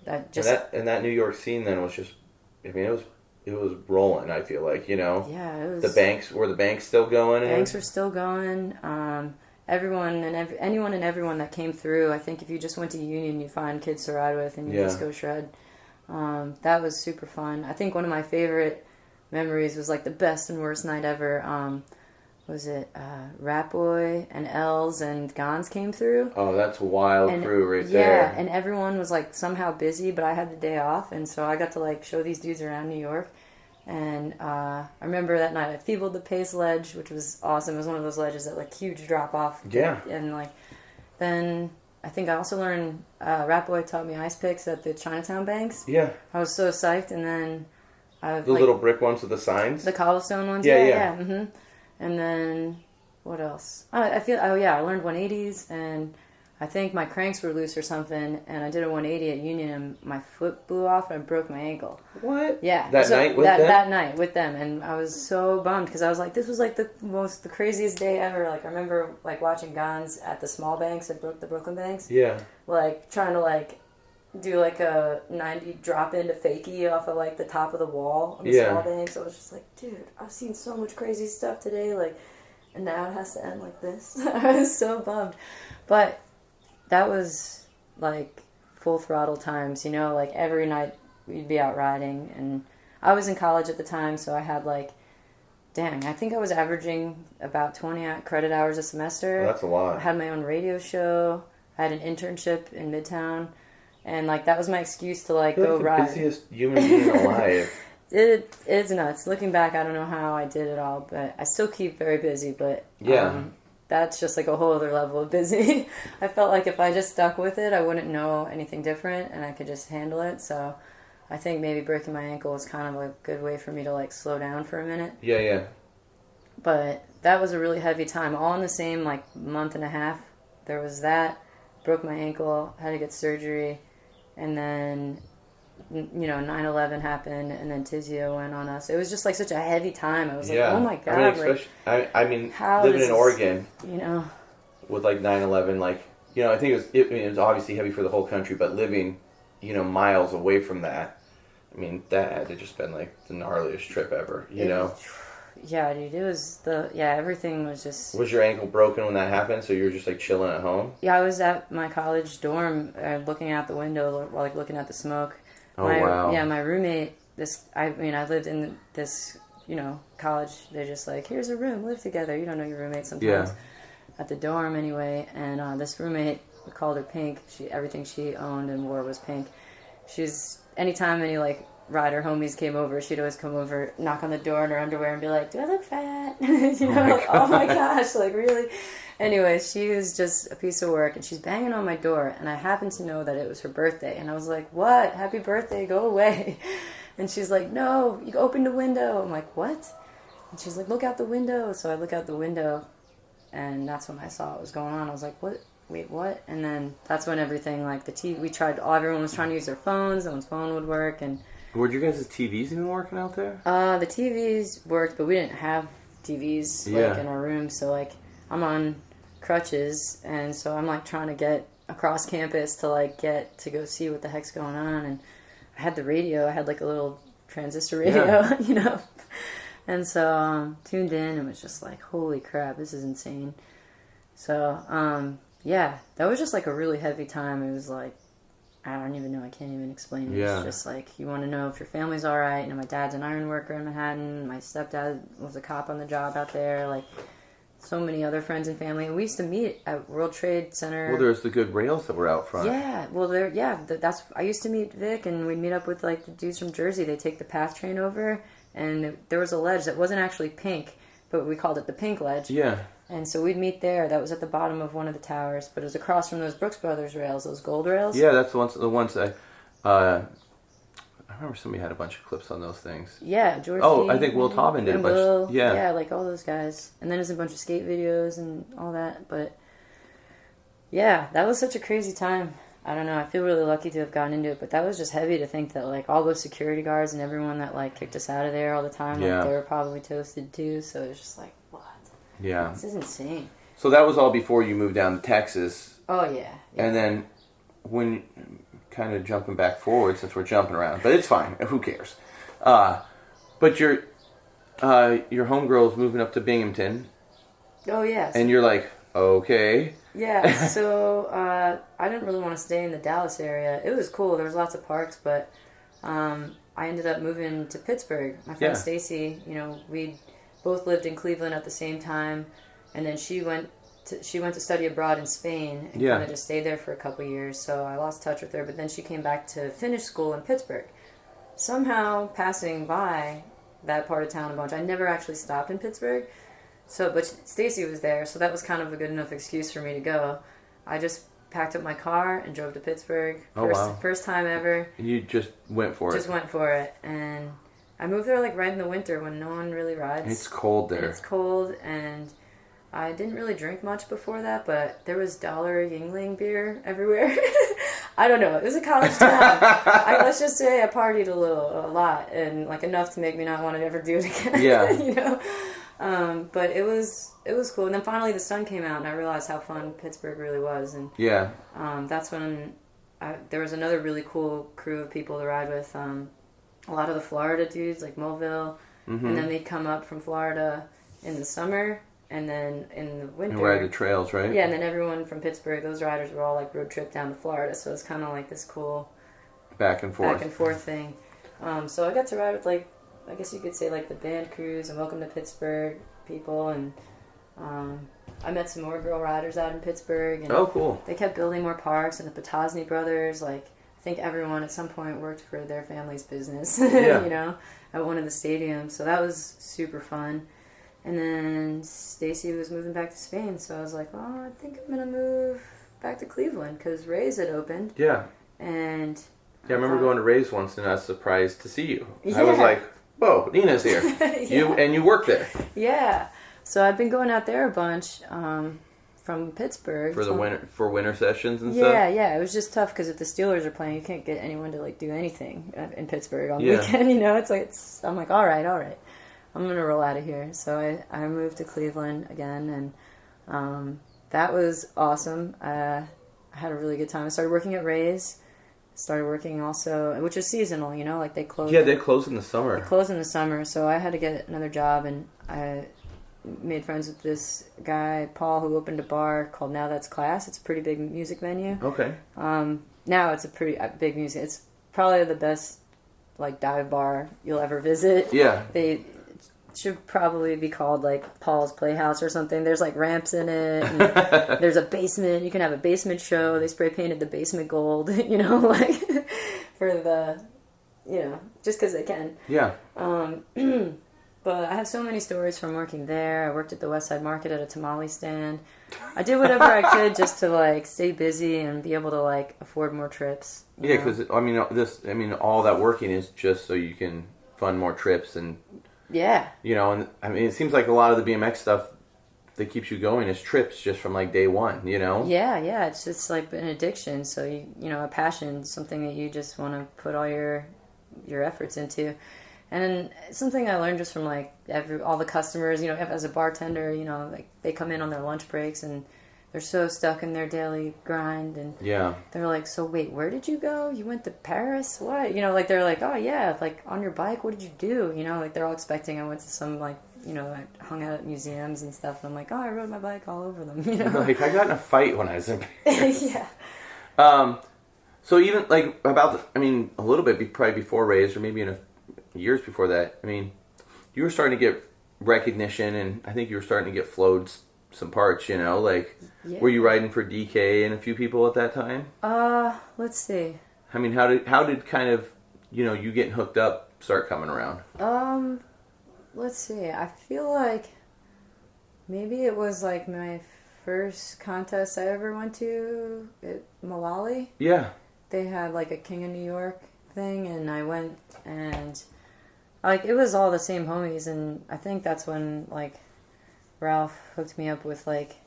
that just and that New York scene then was just, I mean, it was rolling. I feel like, you know. Yeah, it was. The banks still going? Banks were still going. Everyone and anyone and everyone that came through. I think if you just went to Union, you'd find kids to ride with, and you just go shred. That was super fun. I think one of my favorite memories was like the best and worst night ever. Was it Rat Boy and Els and Gons came through? Oh, that's a wild crew right there. Yeah, and everyone was like somehow busy, but I had the day off, and so I got to like show these dudes around New York. And I remember that night I feebled the pace ledge, which was awesome. It was one of those ledges that like huge drop off. Yeah. And like, then I think I also learned, Rat Boy taught me ice picks at the Chinatown banks. Yeah. I was so psyched. And then the little brick ones with the signs? The cobblestone ones. Yeah. Mm-hmm. And then what else? I learned 180s, and I think my cranks were loose or something, and I did a 180 at Union, and my foot blew off, and I broke my ankle. What? Yeah. Night with them? That night with them, and I was so bummed, because I was like, this was like the craziest day ever. Like, I remember, like, watching Gons at the small banks, at the Brooklyn banks. Yeah. Like, trying to, like, do, like, a 90 drop into fakie off of, like, the top of the wall on the small banks. I was just like, dude, I've seen so much crazy stuff today, like, and now it has to end like this. I was so bummed. But that was, like, full throttle times, you know? Like, every night we'd be out riding. And I was in college at the time, so I had, like, I think I was averaging about 20 credit hours a semester. Well, that's a lot. I had my own radio show. I had an internship in Midtown. And, like, that was my excuse to, like, go ride. The busiest human being alive. It's nuts. Looking back, I don't know how I did it all, but I still keep very busy, but that's just like a whole other level of busy. I felt like if I just stuck with it, I wouldn't know anything different, and I could just handle it, so I think maybe breaking my ankle was kind of a good way for me to, like, slow down for a minute. Yeah. But that was a really heavy time, all in the same, like, month and a half. There was that, broke my ankle, had to get surgery, and then, you know, 9/11 happened, and then Tizio went on us. It was just like such a heavy time. I was like, oh my god! I mean, living in Oregon, you know, with like 9/11, like, you know, I think it was obviously heavy for the whole country, but living, you know, miles away from that, I mean, that had to just been like the gnarliest trip ever, you know. Yeah, dude, it was everything was just... Was your ankle broken when that happened, so you were just, like, chilling at home? Yeah, I was at my college dorm, looking out the window, like, looking at the smoke. Wow. Yeah, my roommate, I lived in this, you know, college. They're just like, here's a room, live together. You don't know your roommate sometimes. Yeah. At the dorm, anyway, and this roommate, we called her Pink. Everything she owned and wore was pink. Anytime any, like, rider homies came over, she'd always come over, knock on the door in her underwear and be like, do I look fat? You know, oh my gosh, like, really? Anyway, she was just a piece of work, and she's banging on my door, and I happened to know that it was her birthday, and I was like, what? Happy birthday, go away. And she's like, no, you open the window. I'm like, what? And she's like, look out the window. So I look out the window, and that's when I saw what was going on. I was like, what? Wait, what? And then that's when everything, like, the TV, everyone was trying to use their phones, no one's phone would work, and... Were your guys' TVs even working out there? The TVs worked, but we didn't have TVs, like, in our room, so, like, I'm on crutches, and so I'm, like, trying to get across campus to, like, get to go see what the heck's going on, and I had the radio, I had, like, a little transistor radio, you know, And so tuned in and was just like, holy crap, this is insane. So yeah, that was just like a really heavy time. It was like, I don't even know, I can't even explain it. Yeah. It's just like, you want to know if your family's all right. You know, my dad's an iron worker in Manhattan. My stepdad was a cop on the job out there. Like, so many other friends and family. And we used to meet at World Trade Center. Well, there's the good rails that were out front. Yeah, well, that's, I used to meet Vic, and we'd meet up with, like, the dudes from Jersey. They take the PATH train over, and there was a ledge that wasn't actually pink, but we called it the Pink Ledge. Yeah. And so we'd meet there. That was at the bottom of one of the towers, but it was across from those Brooks Brothers rails, those gold rails. Yeah, that's the ones I remember somebody had a bunch of clips on those things. Yeah, George. Oh, I think Will Taubman did a bunch. Will, yeah, like all those guys. And then there's a bunch of skate videos and all that. But yeah, that was such a crazy time. I don't know. I feel really lucky to have gotten into it, but that was just heavy to think that like all those security guards and everyone that like kicked us out of there all the time, like they were probably toasted too. So it was just like, what? Yeah. This is insane. So that was all before you moved down to Texas. Oh, yeah. And then when, kind of jumping back forward since we're jumping around, but it's fine. Who cares? But your homegirl's moving up to Binghamton. Oh, yes. And you're like, okay. Yeah, so I didn't really want to stay in the Dallas area. It was cool. There was lots of parks, but I ended up moving to Pittsburgh. My friend Stacy, you know, we both lived in Cleveland at the same time, and then she went to study abroad in Spain and kind of just stayed there for a couple years. So I lost touch with her, but then she came back to finish school in Pittsburgh. Somehow passing by that part of town a bunch. I never actually stopped in Pittsburgh. So, but Stacy was there, so that was kind of a good enough excuse for me to go. I just packed up my car and drove to Pittsburgh. First time ever. You just went for it. Just went for it, and I moved there like right in the winter when no one really rides. It's cold there. And it's cold, and I didn't really drink much before that, but there was Dollar Yingling beer everywhere. I don't know. It was a college town. Let's just say I partied a lot, and like enough to make me not want to ever do it again. Yeah. You know. But it was cool. And then finally the sun came out, and I realized how fun Pittsburgh really was. And that's when there was another really cool crew of people to ride with. A lot of the Florida dudes, like Mulville, and then they'd come up from Florida in the summer, and then in the winter. And ride the trails, right? Yeah, and then everyone from Pittsburgh, those riders were all like road trip down to Florida, so it's kind of like this cool back and forth thing. So I got to ride with like, I guess you could say like the band crews and Welcome to Pittsburgh people, and I met some more girl riders out in Pittsburgh. And oh, cool. They kept building more parks, and the Potasny brothers, like I think everyone at some point worked for their family's business, you know, at one of the stadiums. So that was super fun. And then Stacy was moving back to Spain, so I was like, well, I think I'm going to move back to Cleveland because Ray's had opened. Yeah. And I remember going to Ray's once, and I was surprised to see you. Yeah. I was like, whoa, Nina's here. You work there. Yeah. So I've been going out there a bunch from Pittsburgh. For winter sessions and stuff? Yeah. It was just tough because if the Steelers are playing, you can't get anyone to like do anything in Pittsburgh on the weekend, you know? I'm like, all right. I'm going to roll out of here. So I moved to Cleveland again, and that was awesome. I had a really good time. I started working at Ray's. Started working also, which is seasonal, you know, like they close. Yeah, they close in the summer. They close in the summer, so I had to get another job, and I made friends with this guy, Paul, who opened a bar called Now That's Class. It's a pretty big music venue. Okay. Now it's a pretty big music. It's probably the best, like, dive bar you'll ever visit. Yeah. They should probably be called like Paul's Playhouse or something. There's like ramps in it, and there's a basement. You can have a basement show. They spray painted the basement gold, you know, like for the, you know, just because they can. Yeah. But I have so many stories from working there. I worked at the West Side Market at a tamale stand. I did whatever I could just to like stay busy and be able to like afford more trips. Yeah, because all that working is just so you can fund more trips and. Yeah. You know, and I mean, it seems like a lot of the BMX stuff that keeps you going is trips just from like day one, you know? Yeah. It's just like an addiction. So, you know, a passion, something that you just want to put all your efforts into. And something I learned just from like all the customers, you know, as a bartender, you know, like they come in on their lunch breaks and they're so stuck in their daily grind, and they're like, so wait, where did you go? You went to Paris? What? Like they're like, oh yeah, like on your bike, what did you do? Like they're all expecting I went to some like, I hung out at museums and stuff, and I'm like, oh, I rode my bike all over them. Like I got in a fight when I was in Paris. Yeah. So even like a little bit probably before Raised, or maybe in years before that. I mean, you were starting to get recognition, and I think you were starting to get flowed some parts, like, were you riding for DK and a few people at that time? Let's see. I mean, how did kind of, you getting hooked up start coming around? Let's see. I feel like maybe it was like my first contest I ever went to at Malali. Yeah. They had like a King of New York thing, and I went, and like it was all the same homies, and I think that's when like Ralph hooked me up with like,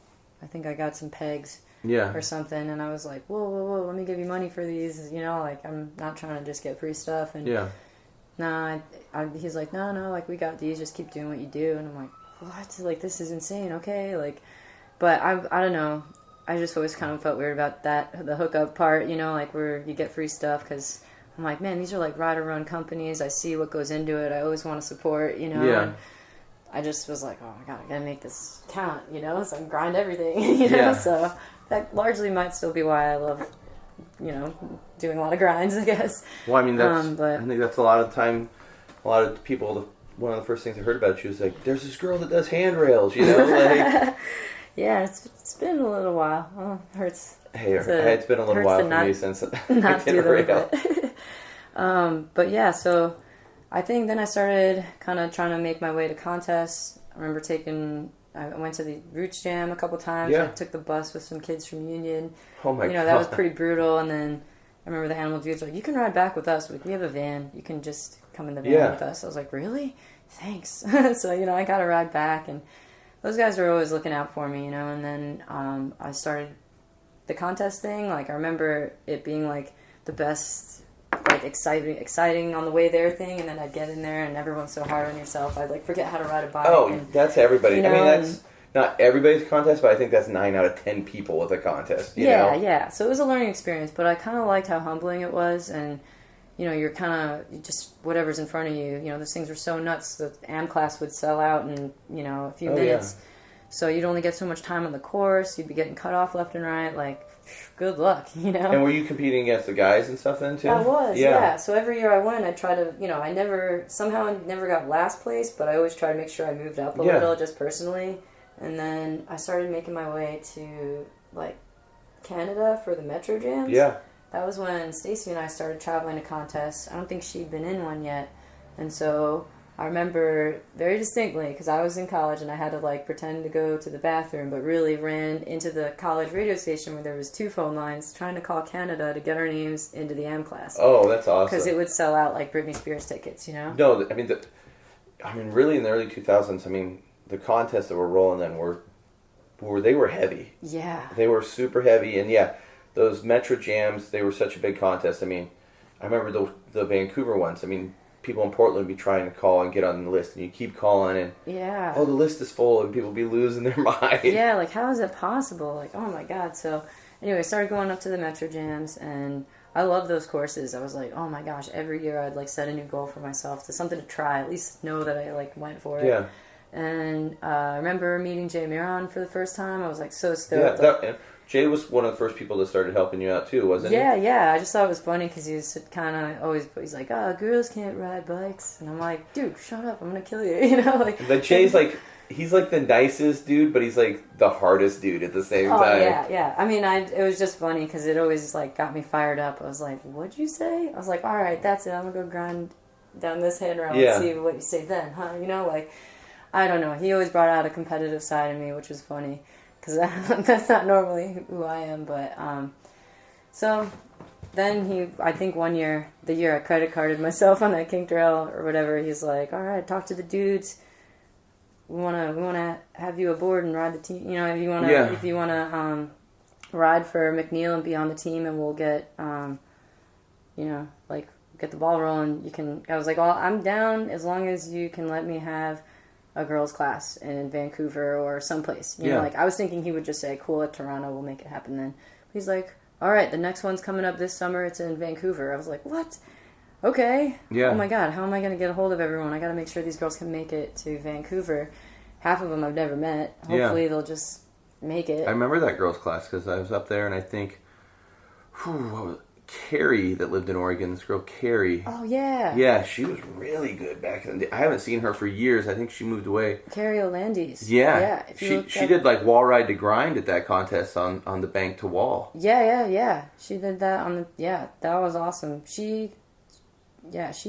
I think I got some pegs or something, and I was like, whoa, let me give you money for these, like I'm not trying to just get free stuff, and he's like, no, like we got these, just keep doing what you do, and I'm like, what? Like this is insane, okay, like, but I don't know, I just always kind of felt weird about that, the hookup part, like where you get free stuff, because I'm like, man, these are like rider-run companies, I see what goes into it, I always want to support, and I just was like, oh my god, I gotta make this count, so I can grind everything, so that largely might still be why I love, doing a lot of grinds, I guess. Well, I mean, I think that's a lot of time, a lot of people, one of the first things I heard about you is like, there's this girl that does handrails, like. Yeah, it's been a little while. Oh, it hurts. Hey, it's been a little while for me since not do the rail. But yeah, so I think then I started kind of trying to make my way to contests. I remember I went to the Roots Jam a couple times. Yeah. I took the bus with some kids from Union. Oh my God. That was pretty brutal. And then I remember the Animal dudes were like, you can ride back with us. We have a van. You can just come in the van with us. I was like, really? Thanks. So, I got to ride back, and those guys were always looking out for me, and then I started the contest thing. Like, I remember it being, like, the best, like, exciting on the way there thing, and then I'd get in there, and everyone's so hard on yourself. I'd, like, forget how to ride a bike. Oh, that's everybody. I mean, that's not everybody's contest, but I think that's 9 out of 10 people with a contest, you know? Yeah. So it was a learning experience, but I kind of liked how humbling it was, and you're kind of just whatever's in front of you. Those things were so nuts. The AM class would sell out in, a few minutes. Yeah. So you'd only get so much time on the course. You'd be getting cut off left and right. Like, good luck, And were you competing against the guys and stuff then, too? I was, yeah. So every year I went, I tried to, I never got last place, but I always tried to make sure I moved up a little, just personally. And then I started making my way to, like, Canada for the Metro Jams. Yeah. That was when Stacy and I started traveling to contests. I don't think she'd been in one yet. And so I remember very distinctly, because I was in college and I had to like pretend to go to the bathroom, but really ran into the college radio station where there was 2 phone lines trying to call Canada to get our names into the AM class. Oh, that's awesome. Because it would sell out like Britney Spears tickets, No, I mean, really in the early 2000s, I mean, the contests that were rolling then were heavy. Yeah. They were super heavy, and those Metro Jams, they were such a big contest. I mean, I remember the Vancouver ones. I mean, people in Portland would be trying to call and get on the list, and you keep calling, and the list is full, and people be losing their mind. Yeah, like, how is it possible? Like, oh my God. So, anyway, I started going up to the Metro Jams, and I love those courses. I was like, oh my gosh, every year I'd, like, set a new goal for myself, to something to try, at least know that I, like, went for it. Yeah. And I remember meeting Jay Meenan for the first time. I was, like, so stoked. Yeah, Jay was one of the first people that started helping you out too, wasn't he? Yeah. I just thought it was funny because he was kind of always, he's like, girls can't ride bikes. And I'm like, dude, shut up. I'm going to kill you. Like. But Jay's like, he's like the nicest dude, but he's like the hardest dude at the same time. Yeah. I mean, it was just funny because it always like got me fired up. I was like, what'd you say? I was like, all right, that's it. I'm going to go grind down this handrail and see what you say then, huh? Like, I don't know. He always brought out a competitive side of me, which was funny. Because that's not normally who I am, but, so, then I think one year, the year I credit carded myself on that kink trail or whatever, he's like, alright, talk to the dudes, we wanna have you aboard and ride the team, if you wanna ride for McNeil and be on the team, and we'll get, get the ball rolling, I was like, well, I'm down as long as you can let me have a girls' class in Vancouver or someplace. You know, like, I was thinking he would just say, cool, at Toronto, we'll make it happen then. He's like, all right, the next one's coming up this summer, it's in Vancouver. I was like, what? Okay. Yeah. Oh my God, how am I going to get a hold of everyone? I got to make sure these girls can make it to Vancouver. Half of them I've never met. Hopefully they'll just make it. I remember that girls' class because I was up there and I think, Carrie that lived in Oregon, this girl Carrie. Oh, yeah. Yeah, she was really good back in the day. I haven't seen her for years. I think she moved away. Carrie Olandis. Yeah. She did like wall ride to grind at that contest on the bank to wall. Yeah. She did that that was awesome. She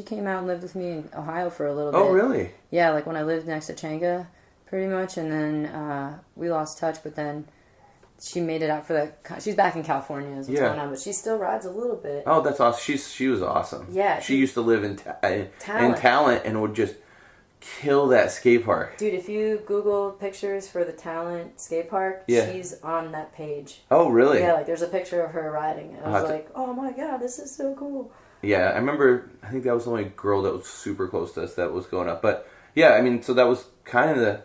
came out and lived with me in Ohio for a little bit. Oh, really? Yeah, like when I lived next to Chenga, pretty much, and then we lost touch, but then she made it out for the... She's back in California is what's going on, but she still rides a little bit. Oh, that's awesome. She was awesome. Yeah. She used to live in Talent and would just kill that skate park. Dude, if you Google pictures for the Talent skate park, she's on that page. Oh, really? Yeah, like there's a picture of her riding. And I was like, oh my God, this is so cool. Yeah, I remember, I think that was the only girl that was super close to us that was going up. But, yeah, I mean, so that was kind of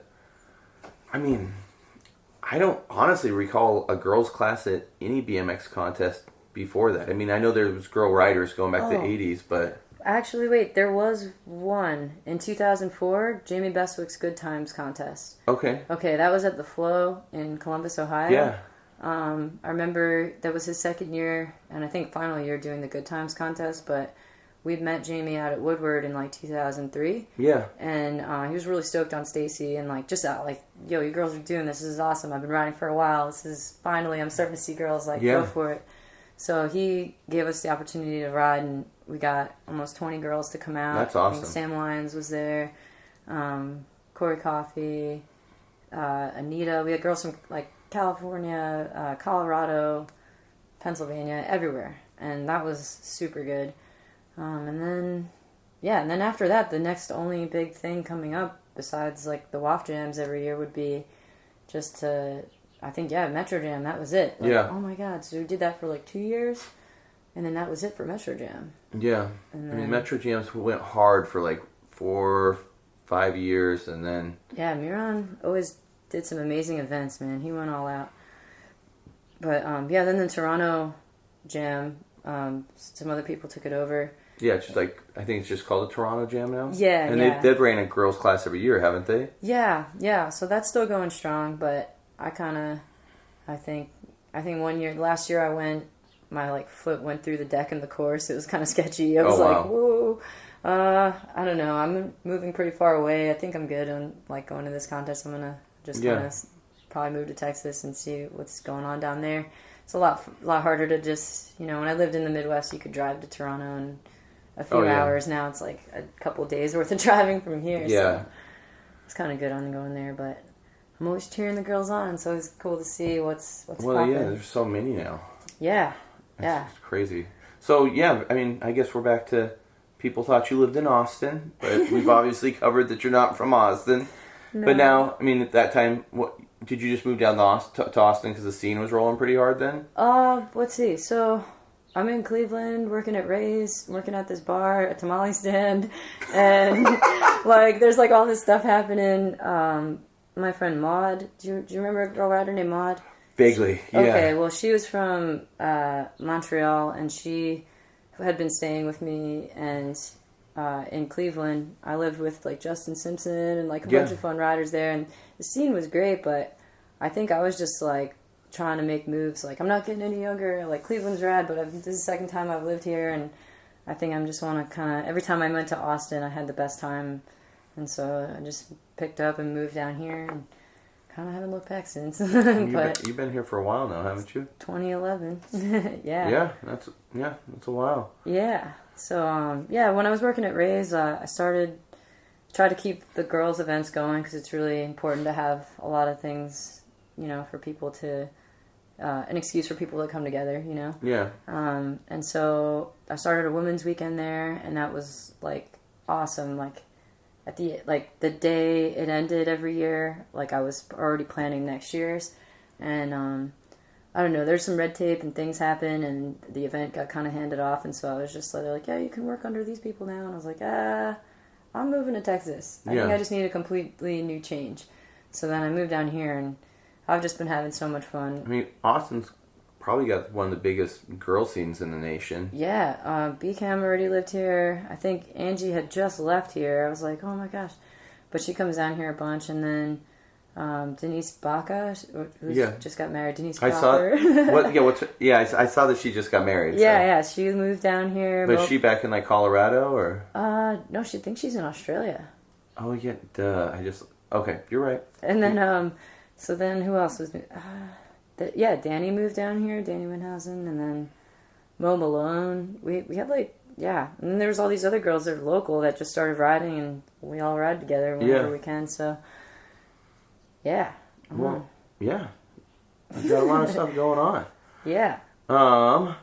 I don't honestly recall a girls' class at any BMX contest before that. I mean, I know there was girl riders going back to the 80s, but... Actually, wait, there was one in 2004, Jamie Bestwick's Good Times contest. Okay, that was at the Flow in Columbus, Ohio. Yeah. I remember that was his second year, and I think final year doing the Good Times contest, but we'd met Jamie out at Woodward in like 2003. Yeah. And he was really stoked on Stacy and like just out like, yo, you girls are doing this. This is awesome. I've been riding for a while. This is finally, I'm starting to see girls like go for it. So he gave us the opportunity to ride, and we got almost 20 girls to come out. That's awesome. I think Sam Lyons was there, Corey Coffey, Anita. We had girls from like California, Colorado, Pennsylvania, everywhere. And that was super good. And then after that, the next only big thing coming up besides like the WAF jams every year would be just to, I think, Metro Jam. That was it. Like, oh my God. So we did that for like 2 years, and then that was it for Metro Jam. Yeah. And then, I mean, Metro Jams went hard for like 4 or 5 years, and then... Yeah, Meenan always did some amazing events, man. He went all out. But, then the Toronto Jam, some other people took it over. Yeah, it's just like, I think it's just called the Toronto Jam now. Yeah, and they've ran a girls' class every year, haven't they? Yeah. So that's still going strong, but I think last year I went, my like foot went through the deck in the course. It was kind of sketchy. I was like, whoa. I don't know. I'm moving pretty far away. I think I'm good on like going to this contest. I'm gonna just kind of probably move to Texas and see what's going on down there. It's a lot harder to just, when I lived in the Midwest, you could drive to Toronto in a few hours. Now it's like a couple days worth of driving from here. Yeah. So it's kind of good on going there, but I'm always cheering the girls on, so it's cool to see what's popping. There's so many now. Yeah. It's crazy. So, I mean, I guess we're back to people thought you lived in Austin, but we've obviously covered that you're not from Austin. No. But now, I mean, at that time, what did you just move down to Austin because the scene was rolling pretty hard then? Let's see. So, I'm in Cleveland working at Ray's, working at this bar, a tamale stand, and like there's like all this stuff happening. My friend Maud, do you remember a girl rider named Maud? Vaguely, yeah. Okay, well she was from Montreal, and she had been staying with me, and in Cleveland I lived with like Justin Simpson and like a bunch of fun riders there, and the scene was great, but I think I was just like trying to make moves. Like, I'm not getting any younger. Like, Cleveland's rad, but this is the second time I've lived here, and I think I'm just want to kind of... Every time I went to Austin, I had the best time, and so I just picked up and moved down here, and kind of haven't looked back since. You've been here for a while now, haven't you? 2011. Yeah, that's a while. Yeah. So, when I was working at Ray's, I tried to keep the girls' events going, because it's really important to have a lot of things, for people to... an excuse for people to come together, Yeah. And so I started a women's weekend there, and that was like awesome. Like at the day it ended every year, like I was already planning next year's, and I don't know. There's some red tape and things happen, and the event got kind of handed off, and so I was just like, yeah, you can work under these people now, and I was like, I'm moving to Texas. I think I just need a completely new change. So then I moved down here, and I've just been having so much fun. I mean, Austin's probably got one of the biggest girl scenes in the nation. Yeah, B-Cam already lived here. I think Angie had just left here. I was like, oh my gosh. But she comes down here a bunch, and then Denise Baca, who just got married. Denise Baca. I saw that she just got married. Yeah, she moved down here. But is she back in like Colorado or? No, she thinks she's in Australia. Oh yeah, duh. Okay, you're right. And then so then who else was? Danny moved down here. Danny Winhausen, and then Mo Malone. We had and then there was all these other girls that are local that just started riding, and we all ride together whenever we can. So. Yeah. Well, yeah. You got a lot of stuff going on. Yeah. I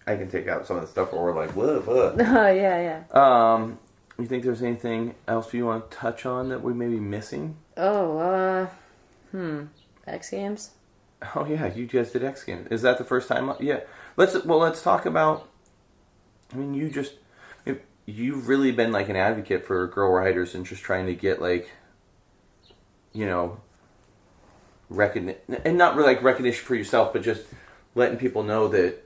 can take out some of the stuff where we're like, whoa. Yeah. You think there's anything else you want to touch on that we may be missing? X Games? Oh yeah, you guys did X Games. Is that the first time? Yeah. Let's talk about, I mean, you've really been like an advocate for girl riders and just trying to get like, recognition, and not really like recognition for yourself, but just letting people know that,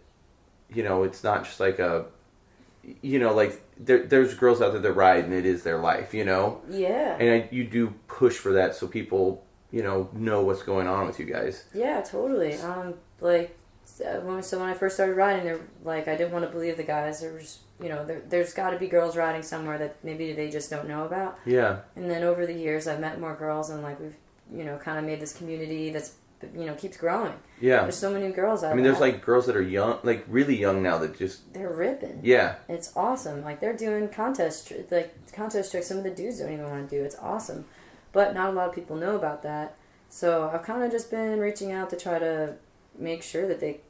it's not just like like there's girls out there that ride and it is their life, Yeah. And you do push for that so people, know what's going on with you guys. Yeah, totally. So when I first started riding, I didn't want to believe the guys. There was, there's got to be girls riding somewhere that maybe they just don't know about. Yeah. And then over the years, I've met more girls, and we've, kind of made this community that's, keeps growing. Yeah. There's so many girls out there. I mean, there's like girls that are young, like really young now that just... They're ripping. Yeah. It's awesome. Like they're doing contest tricks some of the dudes don't even want to do. It's awesome. But not a lot of people know about that. So I've kind of just been reaching out to try to make sure that they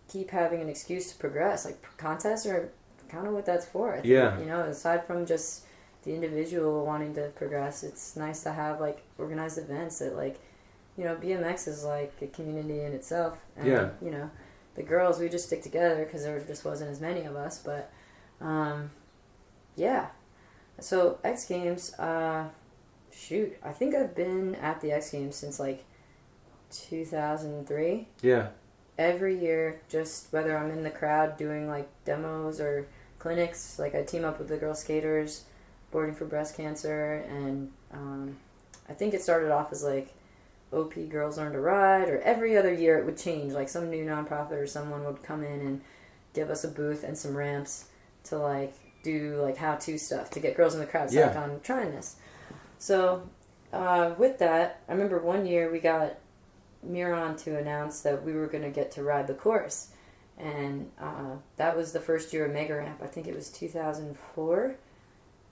keep having an excuse to progress. Like contests are kind of what that's for. I think, aside from just the individual wanting to progress, it's nice to have like organized events that BMX is like a community in itself. And, the girls, we just stick together because there just wasn't as many of us. But, So X Games, I think I've been at the X Games since 2003. Yeah. Every year, just whether I'm in the crowd doing demos or clinics, I team up with the girl skaters, boarding for breast cancer, and I think it started off as OP Girls Learn to Ride, or every other year it would change. Some new nonprofit or someone would come in and give us a booth and some ramps to do how-to stuff to get girls in the crowd psyched on trying this. So with that, I remember one year we got Meenan to announce that we were going to get to ride the course, and that was the first year of Mega Ramp. I think it was 2004,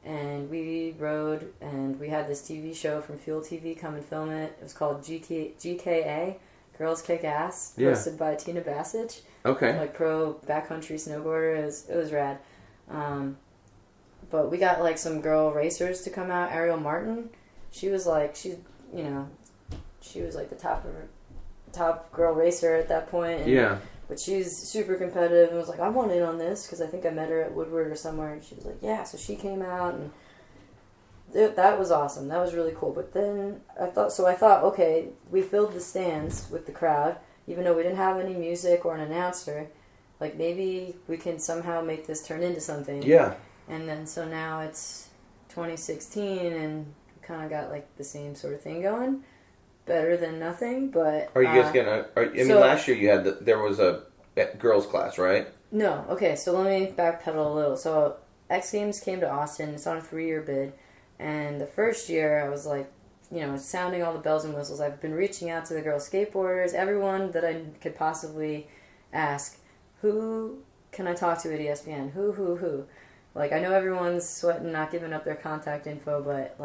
and we rode, and we had this TV show from Fuel TV come and film it. It was called GKA, Girls Kick Ass, hosted by Tina Bassich. Okay. Pro backcountry snowboarder. It was rad. But we got some girl racers to come out. Ariel Martin, she was the top girl racer at that point. And, but she's super competitive and was like, I want in on this because I think I met her at Woodward or somewhere. And she was like, yeah. So she came out, and that was awesome. That was really cool. But then I thought, okay, we filled the stands with the crowd, even though we didn't have any music or an announcer. Maybe we can somehow make this turn into something. Yeah. And then so now it's 2016, and we kind of got the same sort of thing going. Better than nothing, but... Are you guys getting last year there was a girls class, right? No. Okay, so let me backpedal a little. So X Games came to Austin. It's on a 3-year bid. And the first year I was sounding all the bells and whistles. I've been reaching out to the girl skateboarders, everyone that I could possibly ask, who can I talk to at ESPN? Who? I know everyone's sweating, not giving up their contact info, but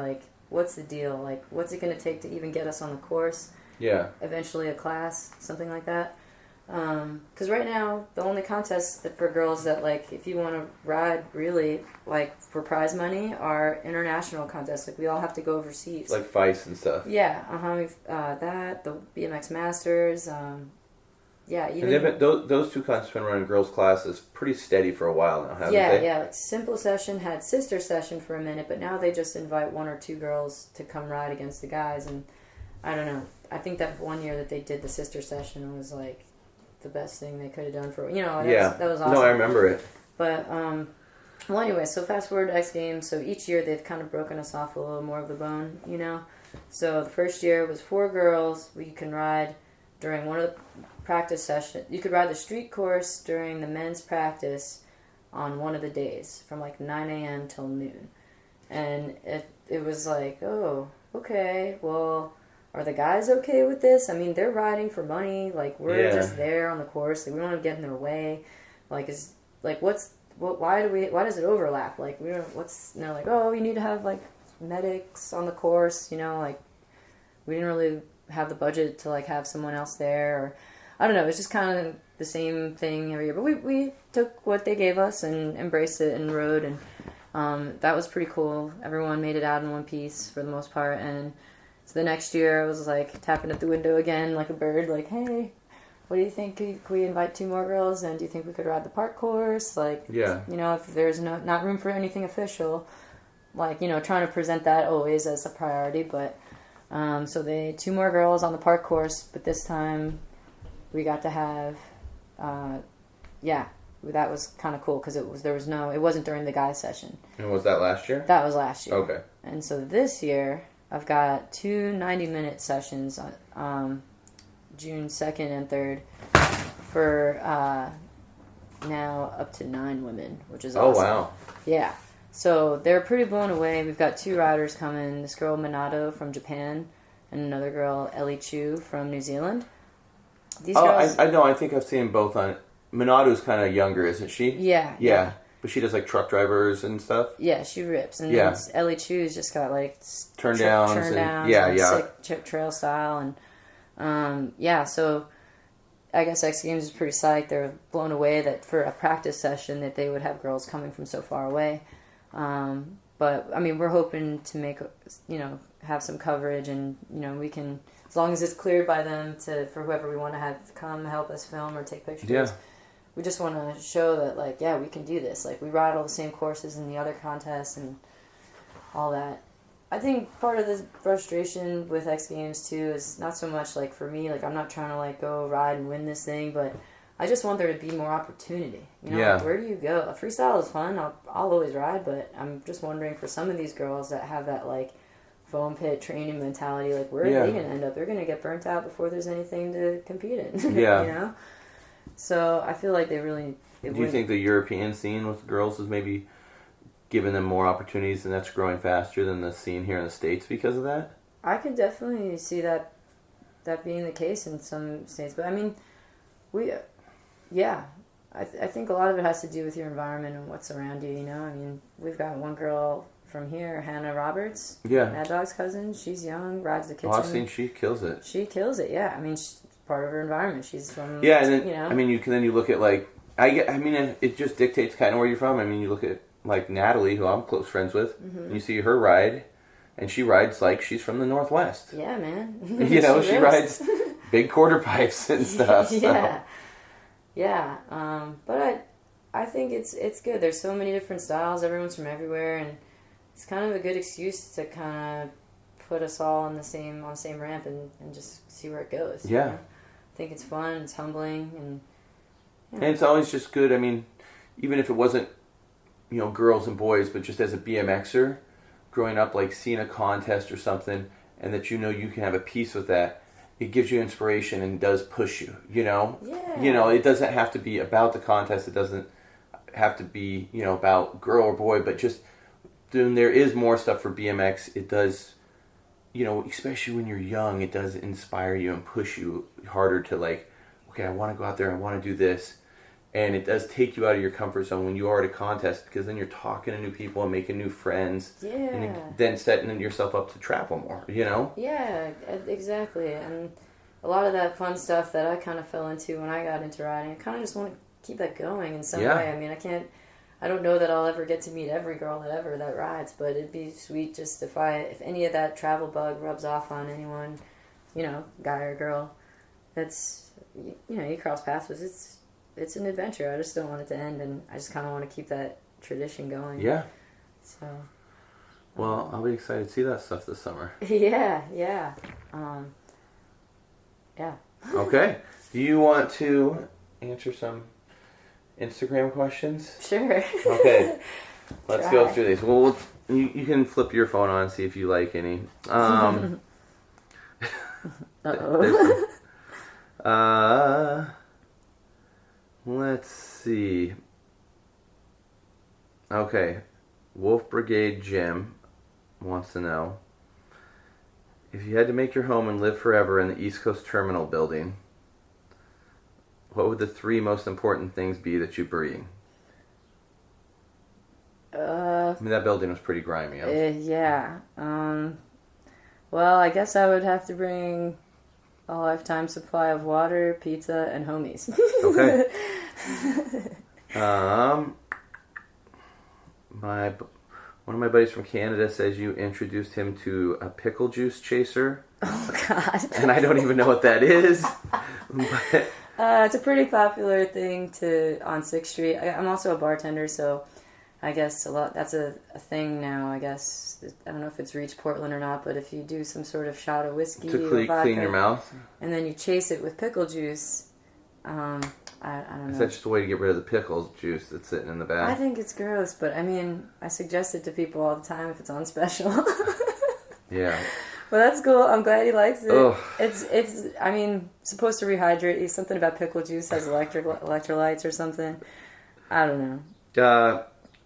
what's the deal? What's it going to take to even get us on the course? Yeah. Eventually a class, something like that. Because right now, the only contests for girls that, if you want to ride really, for prize money, are international contests. We all have to go overseas. FICE and stuff. Yeah. We've, that, the BMX Masters, Yeah, even those two contests been running girls' classes pretty steady for a while now, haven't they? Yeah. Like Simple Session had Sister Session for a minute, but now they just invite 1 or 2 girls to come ride against the guys, and I don't know. I think that one year that they did the Sister Session was like the best thing they could have done for that was awesome. No, I remember it. But well, anyway, so fast forward to X Games. So each year they've kind of broken us off a little more of the bone, So the first year was 4 girls. We can ride during one of the practice sessions. You could ride the street course during the men's practice on one of the days from like 9 a.m. till noon. And it was like, oh, okay, well, are the guys okay with this? I mean, they're riding for money. Like, we're just there on the course. Like, we don't want to get in their way. Like, why does it overlap? Like, we don't, they're like, oh, you need to have, like, medics on the course, like, we didn't really have the budget to, like, have someone else there, or, I don't know, it's just kind of the same thing every year, but we took what they gave us and embraced it and rode, and that was pretty cool. Everyone made it out in one piece for the most part, and so the next year I was, like, tapping at the window again like a bird, like, hey, what do you think? Can we invite 2 more girls? And do you think we could ride the park course? Like, if there's not room for anything official, like, trying to present that always as a priority. But, so they 2 more girls on the park course, but this time we got to have, that was kind of cool because it wasn't during the guys session. And was that last year? That was last year. Okay. And so this year I've got 2 90-minute sessions June 2nd and 3rd for now up to 9 women, which is awesome. Oh, wow. Yeah. So they're pretty blown away. We've got 2 riders coming. This girl, Minato, from Japan, and another girl, Ellie Chu, from New Zealand. These girls... I know. I think I've seen both on... Minato's kind of younger, isn't she? Yeah. But she does, like, truck drivers and stuff? Yeah, she rips. And then Ellie Chu's just got, like... Turn downs. Sick trail style, and... so I guess X Games is pretty psyched. They're blown away that for a practice session that they would have girls coming from so far away. But, I mean, we're hoping to make, have some coverage and, we can, as long as it's cleared by them for whoever we want to have come help us film or take pictures. Yeah. We just want to show that, like, we can do this. Like, we ride all the same courses in the other contests and all that. I think part of the frustration with X Games, too, is not so much, like, for me, like, I'm not trying to, like, go ride and win this thing, but I just want there to be more opportunity. Like, where do you go? Freestyle is fun. I'll always ride, but I'm just wondering for some of these girls that have that, like, foam pit training mentality, like, where are they going to end up? They're going to get burnt out before there's anything to compete in, So I feel like they really... Do you think the European scene with girls is maybe... giving them more opportunities, and that's growing faster than the scene here in the States because of that? I could definitely see that being the case in some states. But, I mean, I think a lot of it has to do with your environment and what's around you, I mean, we've got one girl from here, Hannah Roberts, Mad Dog's cousin. She's young, rides the kitchen. Oh, I've seen she kills it. She kills it, yeah. I mean, she's part of her environment. She's from, and then, I mean, you look at, like, it just dictates kind of where you're from. I mean, you look at, like, Natalie, who I'm close friends with, and you see her ride, and she rides like she's from the Northwest. Yeah, man. She rides big quarter pipes and stuff. But I think it's good. There's so many different styles. Everyone's from everywhere, and it's kind of a good excuse to kind of put us all on the same ramp and just see where it goes. Yeah. I think it's fun. It's humbling, and and it's always just good. I mean, even if it wasn't, girls and boys, but just as a BMXer, growing up, like, seeing a contest or something, and that you can have a piece with that, it gives you inspiration and does push you, Yeah. It doesn't have to be about the contest. It doesn't have to be, about girl or boy, but just, then there is more stuff for BMX. It does, especially when you're young, it does inspire you and push you harder to, like, okay, I want to go out there, I want to do this. And it does take you out of your comfort zone when you are at a contest, because then you're talking to new people and making new friends. Yeah. And then setting yourself up to travel more, Yeah, exactly. And a lot of that fun stuff that I kind of fell into when I got into riding, I kind of just want to keep that going in some way. I mean, I don't know that I'll ever get to meet every girl that rides, but it'd be sweet just if any of that travel bug rubs off on anyone, guy or girl, that's, you cross paths with, it's an adventure. I just don't want it to end, and I just kind of want to keep that tradition going. Yeah. So. Well, I'll be excited to see that stuff this summer. Yeah. Yeah. Okay. Do you want to answer some Instagram questions? Sure. Okay. Let's go through these. Well, you can flip your phone on and see if you like any. Let's see. Okay. Wolf Brigade Jim wants to know, if you had to make your home and live forever in the East Coast Terminal building, what would the 3 most important things be that you bring? I mean, that building was pretty grimy. Yeah. Well, I guess I would have to bring a lifetime supply of water, pizza, and homies. Okay. One of my buddies from Canada says you introduced him to a pickle juice chaser. Oh, God. And I don't even know what that is. But... it's a pretty popular thing on 6th Street. I'm also a bartender, so I guess that's a thing now, I guess. I don't know if it's reached Portland or not, but if you do some sort of shot of whiskey to or vodka, clean your mouth, and then you chase it with pickle juice, I don't know. Is that just a way to get rid of the pickle juice that's sitting in the bag? I think it's gross, but I mean, I suggest it to people all the time if it's on special. Yeah. Well, that's cool. I'm glad he likes it. Ugh. It's I mean, supposed to rehydrate you. Something about pickle juice has electrolytes or something. I don't know.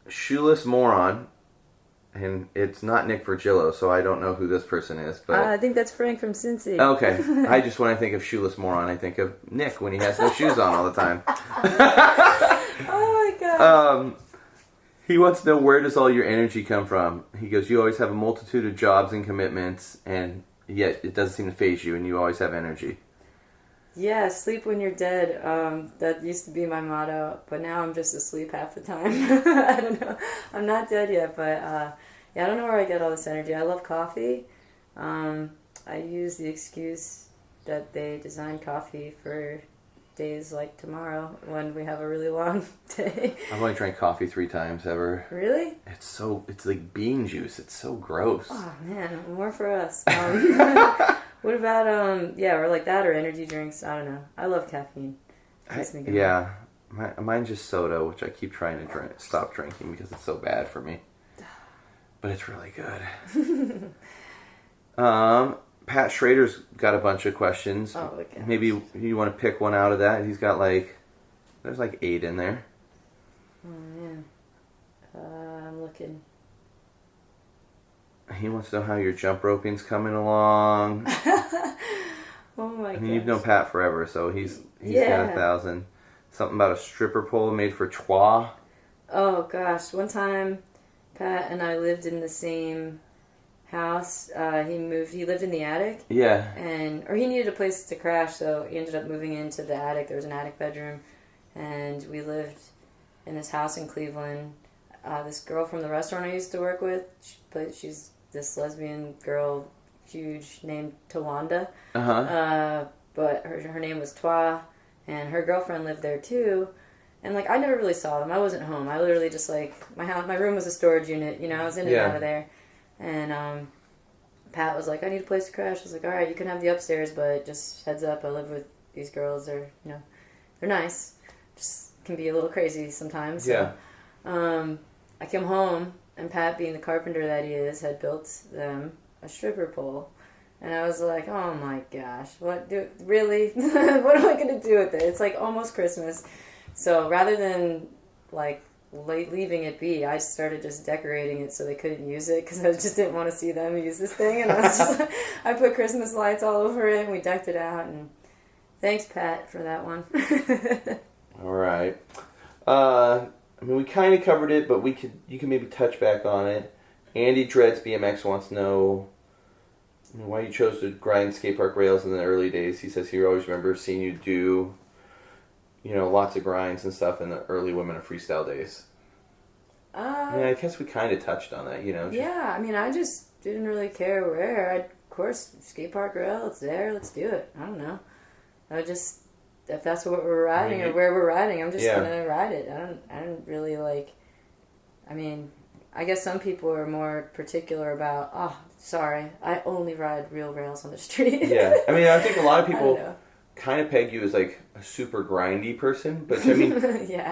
Shoeless Moron, and it's not Nick Virgillo, so I don't know who this person is. But I think that's Frank from Cincy. Okay. When I think of Shoeless Moron, I think of Nick when he has no shoes on all the time. Oh my God. He wants to know, where does all your energy come from? He goes, you always have a multitude of jobs and commitments, and yet it doesn't seem to faze you, and you always have energy. Yeah, sleep when you're dead. That used to be my motto, but now I'm just asleep half the time. I don't know. I'm not dead yet, but I don't know where I get all this energy. I love coffee. I use the excuse that they designed coffee for days like tomorrow when we have a really long day. I've only drank coffee 3 times ever. Really? It's like bean juice. It's so gross. Oh man, more for us. What about or like that, or energy drinks? I don't know. I love caffeine. Yeah, mine's just soda, which I keep trying to stop drinking because it's so bad for me. But it's really good. Pat Schrader's got a bunch of questions. Oh, okay. Maybe you want to pick one out of that. He's got there's 8 in there. Oh man, I'm looking. He wants to know how your jump roping's coming along. Oh my god. You've known Pat forever, so he's got 1,000. Something about a stripper pole made for Chwa. Oh gosh, one time Pat and I lived in the same house. He lived in the attic. Yeah. Or he needed a place to crash, so he ended up moving into the attic. There was an attic bedroom, and we lived in this house in Cleveland. This girl from the restaurant I used to work with, but she's this lesbian girl, huge, named Tawanda. But her name was Twa, and her girlfriend lived there too. And I never really saw them. I wasn't home. I literally just my room was a storage unit. I was in and out of there. And Pat was like, I need a place to crash. I was like, all right, you can have the upstairs, but just heads up, I live with these girls. They're nice. Just can be a little crazy sometimes. Yeah. So, I came home, and Pat, being the carpenter that he is, had built them a stripper pole. And I was like, oh my gosh, really? What am I going to do with it? It's almost Christmas. So rather than leaving it be, I started just decorating it so they couldn't use it, because I just didn't want to see them use this thing. And I was just I put Christmas lights all over it, and we decked it out. And thanks, Pat, for that one. All right. We kind of covered it, but you can maybe touch back on it. Andy Dreads BMX wants to know why you chose to grind skate park rails in the early days. He says he always remembers seeing you do, lots of grinds and stuff in the early Women of Freestyle days. I guess we kind of touched on that, Yeah, I just didn't really care where. Of course, skate park rail, it's there, let's do it. I don't know. if that's what we're riding or where we're riding, I'm just gonna ride it. I don't really like. I mean, I guess some people are more particular about. Oh, sorry, I only ride real rails on the street. Yeah, I mean, I think a lot of people kind of peg you as like a super grindy person, but I mean,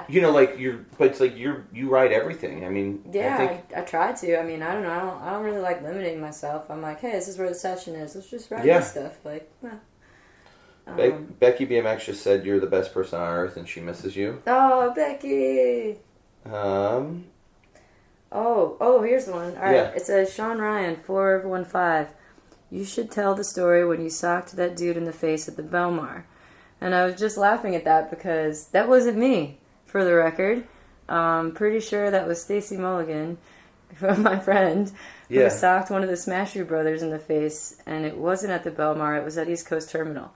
you know, like but it's like you ride everything. I mean, I try to. I mean, I don't know. I don't really like limiting myself. I'm like, hey, this is where the session is. Let's just ride this stuff. Like, well. Becky BMX just said you're the best person on earth and she misses you. Oh, Becky! Oh, here's one. All right, it says, Sean Ryan, 415. You should tell the story when you socked that dude in the face at the Belmar. And I was just laughing at that because that wasn't me, for the record. Pretty sure that was Stacy Mulligan, my friend, who socked one of the Smasher brothers in the face, and it wasn't at the Belmar, it was at East Coast Terminal.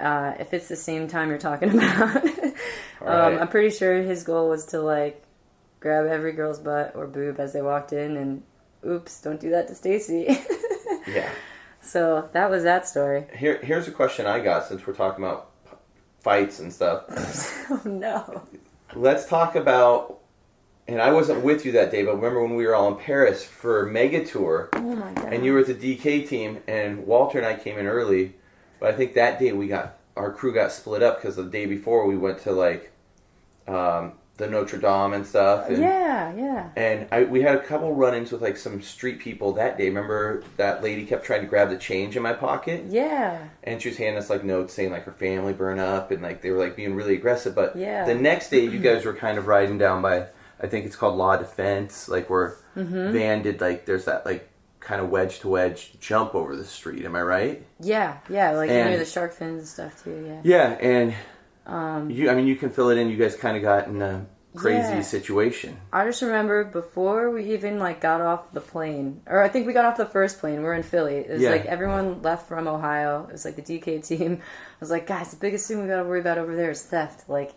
If it's the same time you're talking about. I'm pretty sure his goal was to, like, grab every girl's butt or boob as they walked in, and oops, don't do that to Stacy. Yeah. So that was that story. Here's a question I got since we're talking about fights and stuff. Oh, no. Let's talk about, and I wasn't with you that day, but remember when we were all in Paris for Mega Tour? Oh, my God. And you were at the DK team, and Walter and I came in early. But I think that day our crew got split up because the day before we went to like the Notre Dame and stuff. And, yeah. And we had a couple run-ins with like some street people that day. Remember that lady kept trying to grab the change in my pocket? Yeah. And she was handing us like notes saying like her family burned up and like they were like being really aggressive. But the next day you guys were kind of riding down by, I think it's called La Defense, like where Van did like, there's that like kind of wedge to wedge jump over the street. Am I right? Yeah, like near the shark fins and stuff too. Yeah, and you can fill it in. You guys kind of got in a crazy situation. I just remember before we even like got off the plane, or I think we got off the first plane. We're in Philly. It was like everyone left from Ohio. It was like the DK team. I was like, guys, the biggest thing we got to worry about over there is theft. Like,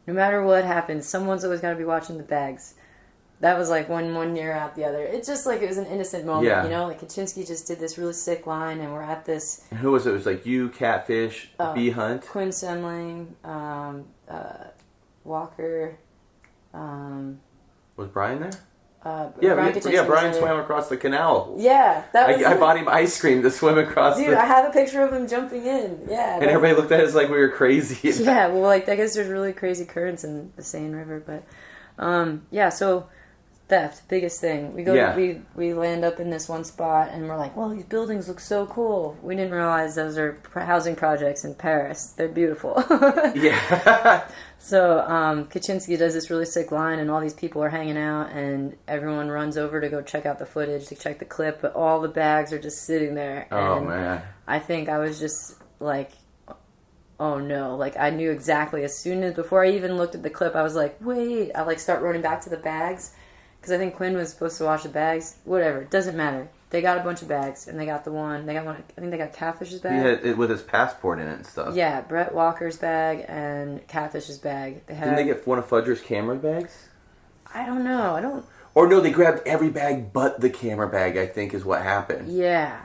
no matter what happens, someone's always got to be watching the bags. That was like one year out the other. It's just like it was an innocent moment, you know? Like Kaczynski just did this really sick line, and we're at this. And who was it? It was like you, Catfish, B Hunt, Quinn Semling, Walker. Was Brian there? Brian swam across the canal. Yeah, that was. I bought him ice cream to swim across. Dude, I have a picture of him jumping in. Yeah, and everybody looked at us like we were crazy. Yeah, well, like I guess there's really crazy currents in the Seine River, but so. Theft, biggest thing. We go, we land up in this one spot, and we're like, "Well, these buildings look so cool." We didn't realize those are housing projects in Paris. They're beautiful. Yeah. So Kaczynski does this really sick line, and all these people are hanging out, and everyone runs over to go check out the footage, to check the clip, but all the bags are just sitting there. Oh, and man. I think I was just like, oh no, like I knew exactly as soon as, before I even looked at the clip, I was like, wait, I like start running back to the bags. Because I think Quinn was supposed to wash the bags. Whatever. It doesn't matter. They got a bunch of bags. And they got one. I think they got Catfish's bag. He had it with his passport in it and stuff. Yeah. Brett Walker's bag and Catfish's bag. Didn't they get one of Fudger's camera bags? I don't know. Or no, they grabbed every bag but the camera bag, I think is what happened. Yeah.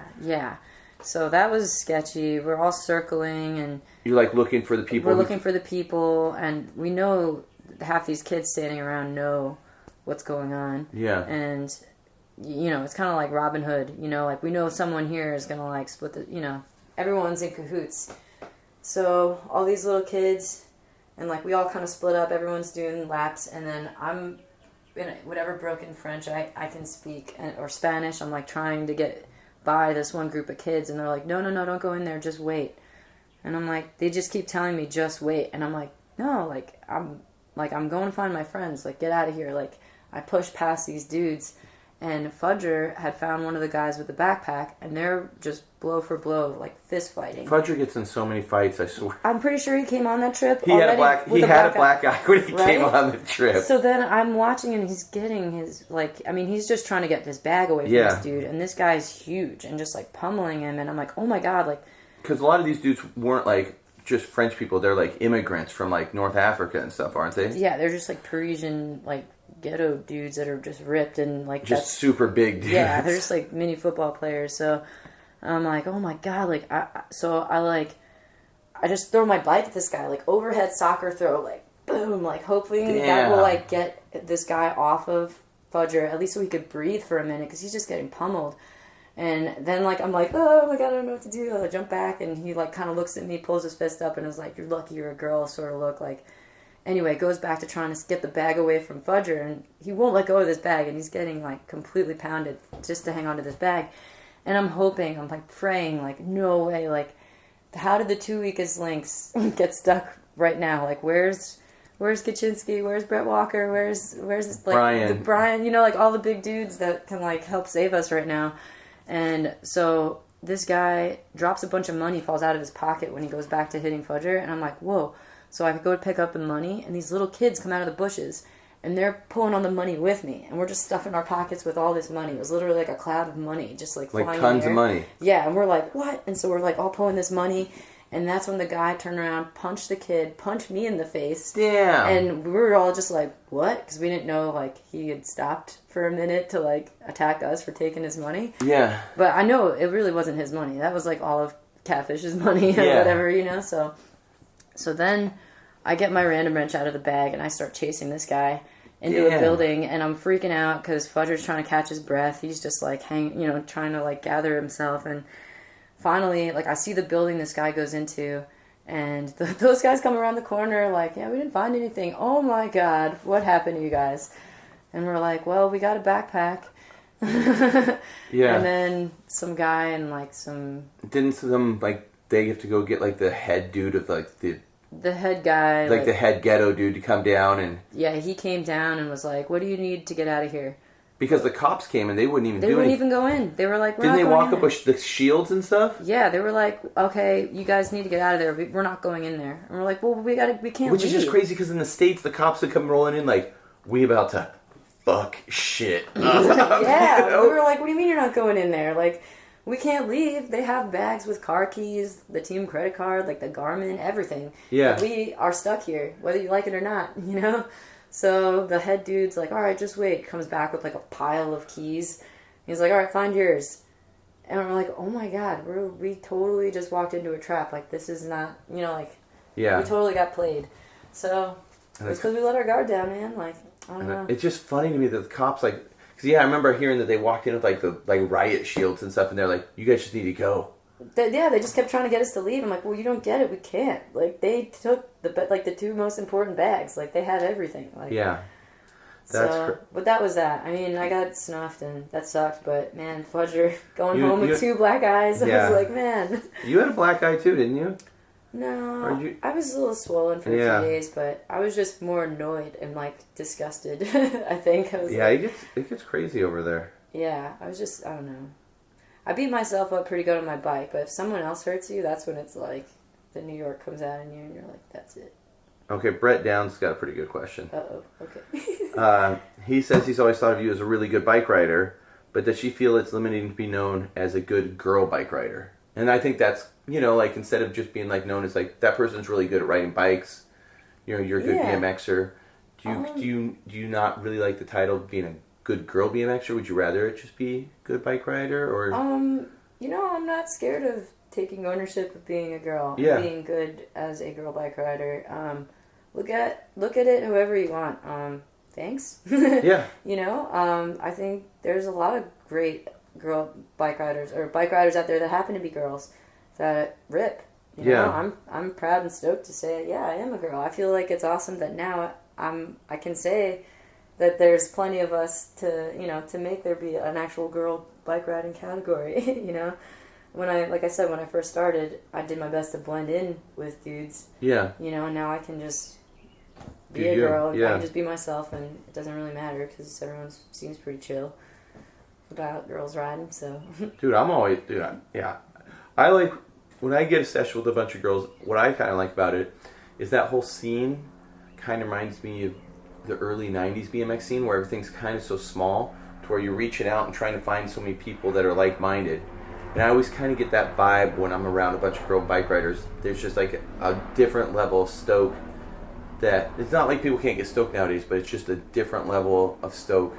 So that was sketchy. We're all circling and... You're like looking for the people. We're looking for the people. And we know half these kids standing around know what's going on. Yeah. And, you know, it's kind of like Robin Hood. You know, like we know someone here is going to like split the, you know, everyone's in cahoots. So all these little kids, and like we all kind of split up, everyone's doing laps, and then I'm in whatever broken French I can speak, or Spanish, I'm like trying to get by this one group of kids, and they're like, no, don't go in there, just wait. And I'm like, they just keep telling me, just wait. And I'm like, no, I'm going to find my friends, like get out of here. Like I pushed past these dudes, and Fudger had found one of the guys with the backpack, and they're just blow for blow, like fist fighting. Fudger gets in so many fights, I swear. I'm pretty sure he came on that trip. He had a black eye when he came on the trip. So then I'm watching, and he's getting his, he's just trying to get this bag away from this dude, and this guy's huge, and just like pummeling him, and I'm like, oh my god, like. Because a lot of these dudes weren't like just French people, they're like immigrants from like North Africa and stuff, aren't they? Yeah, they're just like Parisian, like ghetto dudes that are just ripped and like just super big dudes. Yeah, they're just like mini football players. So I'm like, oh my god, like I just throw my bike at this guy, like overhead soccer throw, like boom, like hoping that will like get this guy off of Fudger, at least so he could breathe for a minute, because he's just getting pummeled. And then like I'm like, oh my god, I don't know what to do. I jump back, and he like kind of looks at me, pulls his fist up, and is like, you're lucky you're a girl, sort of look like. Anyway, goes back to trying to get the bag away from Fudger, and he won't let go of this bag, and he's getting like completely pounded just to hang on to this bag. And I'm hoping, I'm like praying, like no way, like how did the two weakest links get stuck right now? Like where's Kaczynski? Where's Brett Walker? Where's like Brian? You know, like all the big dudes that can like help save us right now. And so this guy drops a bunch of money, falls out of his pocket when he goes back to hitting Fudger, and I'm like, whoa. So I go to pick up the money, and these little kids come out of the bushes, and they're pulling on the money with me, and we're just stuffing our pockets with all this money. It was literally like a cloud of money, just like flying in the air. Like tons of money. Yeah, and we're like, what? And so we're like all pulling this money, and that's when the guy turned around, punched the kid, punched me in the face. Yeah. And we were all just like, what? Because we didn't know, like, he had stopped for a minute to, like, attack us for taking his money. Yeah. But I know it really wasn't his money. That was, like, all of Catfish's money or whatever, you know? So then I get my random wrench out of the bag, and I start chasing this guy into a building, and I'm freaking out because Fudger's trying to catch his breath. He's just, like, trying to, like, gather himself, and finally, like, I see the building this guy goes into, and those guys come around the corner like, yeah, we didn't find anything. Oh, my God, what happened to you guys? And we're like, well, we got a backpack. Yeah. And then some guy and, like, some... Didn't some, like, they have to go get, like, the head dude of, like, the head guy. Like, the head ghetto dude to come down and... Yeah, he came down and was like, what do you need to get out of here? Because the cops came and they wouldn't even do anything. They wouldn't even go in. They were like, we're not going in. Didn't they walk up with the shields and stuff? Yeah, they were like, okay, you guys need to get out of there. We're not going in there. And we're like, well, we can't leave. Which is just crazy because in the States, the cops would come rolling in like, we about to fuck shit up. Yeah, you know? We were like, what do you mean you're not going in there? Like, we can't leave. They have bags with car keys, the team credit card, like the Garmin, everything. Yeah. We are stuck here, whether you like it or not, you know? So the head dude's like, all right, just wait. Comes back with like a pile of keys. He's like, all right, find yours. And we're like, oh my God, we totally just walked into a trap. Like, this is not, you know, like, yeah, we totally got played. So it's because we let our guard down, man. Like, I don't know. It's just funny to me that the cops, like, because yeah, I remember hearing that they walked in with like the riot shields and stuff, and they're like, you guys just need to go. They just kept trying to get us to leave. I'm like, well, you don't get it. We can't. Like, they took the two most important bags. Like, they had everything. Like, yeah. But that was that. I mean, I got snuffed, and that sucked. But, man, Fudger going home with two black eyes. Yeah. I was like, man. You had a black eye, too, didn't you? No. I was a little swollen for a few days, but I was just more annoyed and, like, disgusted, I think. I was it gets crazy over there. Yeah. I was just, I don't know. I beat myself up pretty good on my bike, but if someone else hurts you, that's when it's like the New York comes out in you and you're like, that's it. Okay, Brett Downs got a pretty good question. Uh-oh, okay. He says he's always thought of you as a really good bike rider, but does she feel it's limiting to be known as a good girl bike rider? And I think that's, you know, like instead of just being like known as like, that person's really good at riding bikes, you know, you're a good BMXer. Do you not really like the title of being a good girl BMXer? Would you rather it just be good bike rider or? You know, I'm not scared of taking ownership of being a girl. Yeah. Being good as a girl bike rider. Look at it however you want. Thanks. Yeah. You know, I think there's a lot of great girl bike riders or bike riders out there that happen to be girls that rip. You know, I'm proud and stoked to say, yeah, I am a girl. I feel like it's awesome that now I can say that there's plenty of us to, you know, to make there be an actual girl bike riding category, you know. Like I said, when I first started, I did my best to blend in with dudes. Yeah. You know, and now I can just be a girl. Yeah. I can just be myself, and it doesn't really matter because everyone seems pretty chill about girls riding, so. I like, when I get a session with a bunch of girls, what I kind of like about it is that whole scene kind of reminds me of the early 90s BMX scene where everything's kind of so small to where you're reaching out and trying to find so many people that are like-minded. And I always kind of get that vibe when I'm around a bunch of girl bike riders. There's just like a different level of stoke that, it's not like people can't get stoked nowadays, but it's just a different level of stoke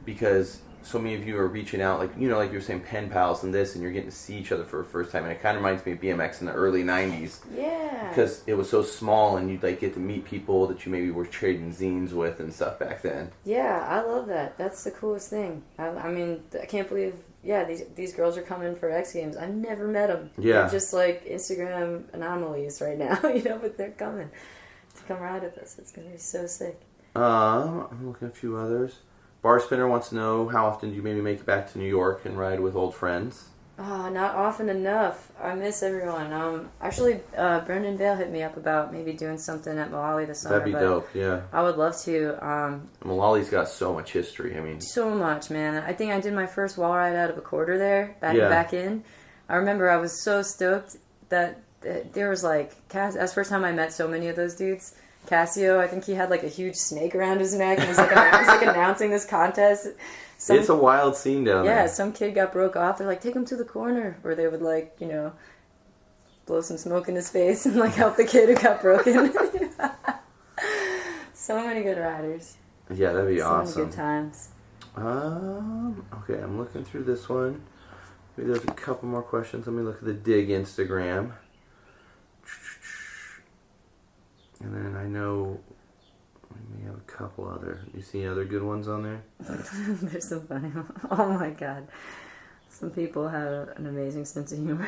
because so many of you are reaching out, like, you know, like you were saying, pen pals and this, and you're getting to see each other for the first time. And it kind of reminds me of BMX in the early 90s. Yeah. Because it was so small, and you'd, like, get to meet people that you maybe were trading zines with and stuff back then. Yeah, I love that. That's the coolest thing. I mean, I can't believe, these girls are coming for X Games. I've never met them. Yeah. They're just, like, Instagram anomalies right now, you know, but they're coming to come ride with us. It's going to be so sick. I'm looking at a few others. Bar Spinner wants to know, how often do you maybe make it back to New York and ride with old friends? Oh, not often enough. I miss everyone. Actually, Brendan Vale hit me up about maybe doing something at Malali this summer. That'd be dope, yeah. I would love to. Malali's got so much history, I mean. So much, man. I think I did my first wall ride out of a quarter there, back in. I remember I was so stoked that there was, like, that's the first time I met so many of those dudes. Cassio, I think he had, like, a huge snake around his neck, and he's like, announcing this contest. It's a wild scene down there. Yeah, some kid got broke off. They're like, take him to the corner. Or they would, like, you know, blow some smoke in his face and, like, help the kid who got broken. So many good riders. Yeah, that'd be awesome. So many good times. Okay, I'm looking through this one. Maybe there's a couple more questions. Let me look at the Dig Instagram. And then I know we may have a couple other. You see other good ones on there? They're so funny. Oh my god. Some people have an amazing sense of humor.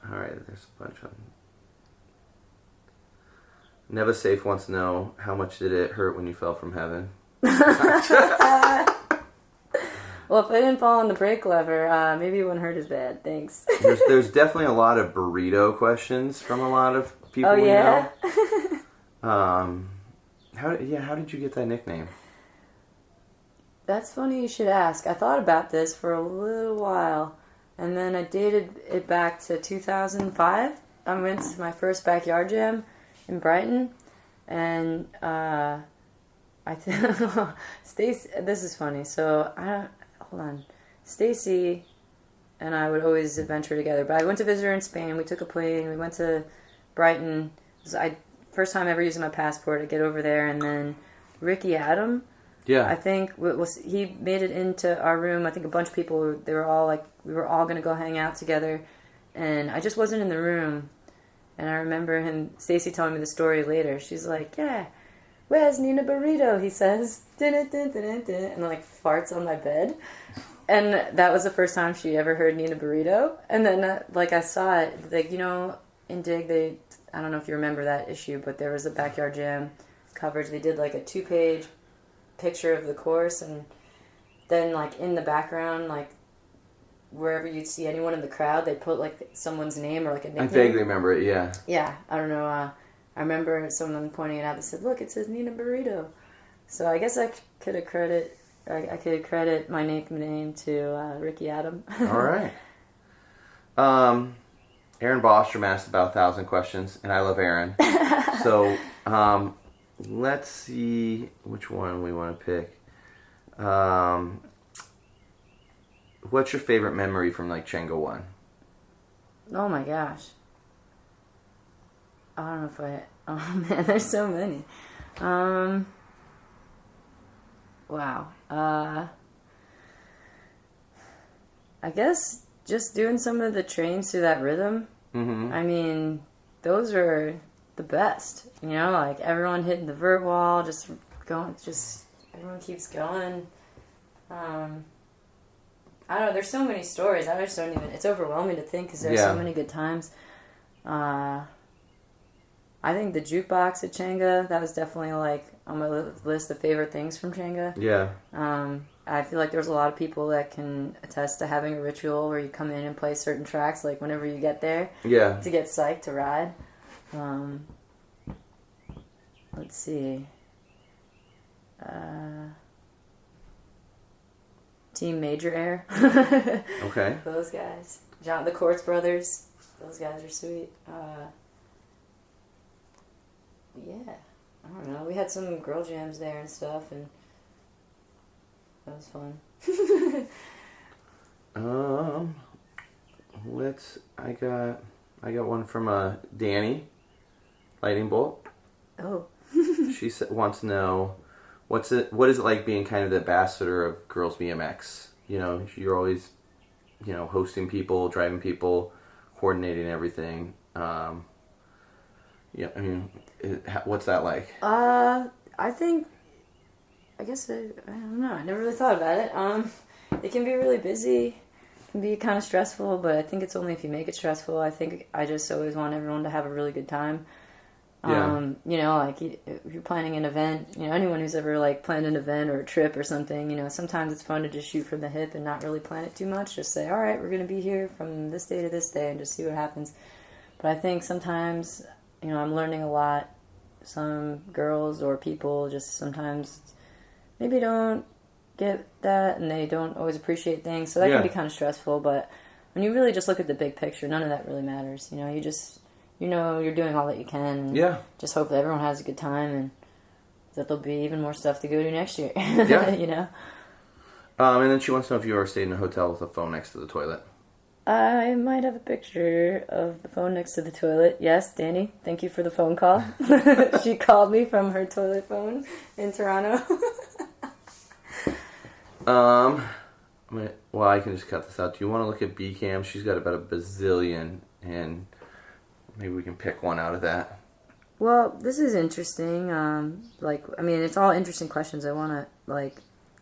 Alright, there's a bunch of them. Never Safe wants to know, how much did it hurt when you fell from heaven? Well, if I didn't fall on the brake lever, maybe it wouldn't hurt as bad. Thanks. There's definitely a lot of burrito questions from a lot of people we know. How did you get that nickname? That's funny you should ask. I thought about this for a little while, and then I dated it back to 2005. I went to my first backyard jam in Brighton, and I think Stacy. This is funny. So hold on. Stacy and I would always adventure together. But I went to visit her in Spain. We took a plane. We went to Brighton. First time ever using my passport to get over there. And then Ricky Adam, I think he made it into our room. I think a bunch of people, they were all like, we were all going to go hang out together. And I just wasn't in the room. And I remember Stacy telling me the story later. She's like, yeah, where's Nina Burrito? He says, dun, dun, dun, dun, dun, and like farts on my bed. And that was the first time she ever heard Nina Burrito. And then, like, I saw it, like, you know, in Dig, I don't know if you remember that issue, but there was a Backyard Jam coverage. They did, like, a 2-page picture of the course, and then, like, in the background, like, wherever you'd see anyone in the crowd, they'd put, like, someone's name or, like, a nickname. I vaguely remember it, yeah. Yeah, I don't know. I remember someone pointing it out. They said, look, it says Nina Burrito. So I guess I could credit my nickname to Ricky Adam. All right. Aaron Bostrom asked about 1,000 questions, and I love Aaron. So let's see which one we want to pick. What's your favorite memory from, like, Chenga 1? Oh my gosh. I don't know if oh man, there's so many. Wow. I guess just doing some of the trains through that rhythm. Mm-hmm. I mean, those are the best. You know, like everyone hitting the vert wall, just everyone keeps going. I don't know, there's so many stories. I just don't even, it's overwhelming to think because there's so many good times. I think the jukebox at Chenga, that was definitely like on my list of favorite things from Chenga. Yeah. I feel like there's a lot of people that can attest to having a ritual where you come in and play certain tracks, like whenever you get there. Yeah. To get psyched to ride. Let's see. Team Major Air. Okay. Those guys. The Quartz Brothers. Those guys are sweet. Yeah. I don't know. We had some girl jams there and stuff, and that was fun. I got one from Danny, Lightning Bolt. Oh. She wants to know, What is it like being kind of the ambassador of Girls BMX? You're always, hosting people, driving people, coordinating everything. Yeah, I mean, what's that like? I guess I don't know. I never really thought about it. It can be really busy. It can be kind of stressful, but I think it's only if you make it stressful. I think I just always want everyone to have a really good time. Yeah. Like if you're planning an event, anyone who's ever like planned an event or a trip or something, sometimes it's fun to just shoot from the hip and not really plan it too much. Just say, all right, we're going to be here from this day to this day and just see what happens. But I think sometimes, I'm learning a lot. Some girls or people just sometimes maybe don't get that and they don't always appreciate things. So that can be kind of stressful. But when you really just look at the big picture, none of that really matters. You just... you're doing all that you can. And just hope that everyone has a good time and that there'll be even more stuff to go to next year. Yeah. And then she wants to know if you ever stayed in a hotel with a phone next to the toilet. I might have a picture of the phone next to the toilet. Yes, Danny, thank you for the phone call. She called me from her toilet phone in Toronto. I can just cut this out. Do you want to look at B Cam? She's got about a bazillion, and maybe we can pick one out of that. Well, this is interesting. It's all interesting questions. I want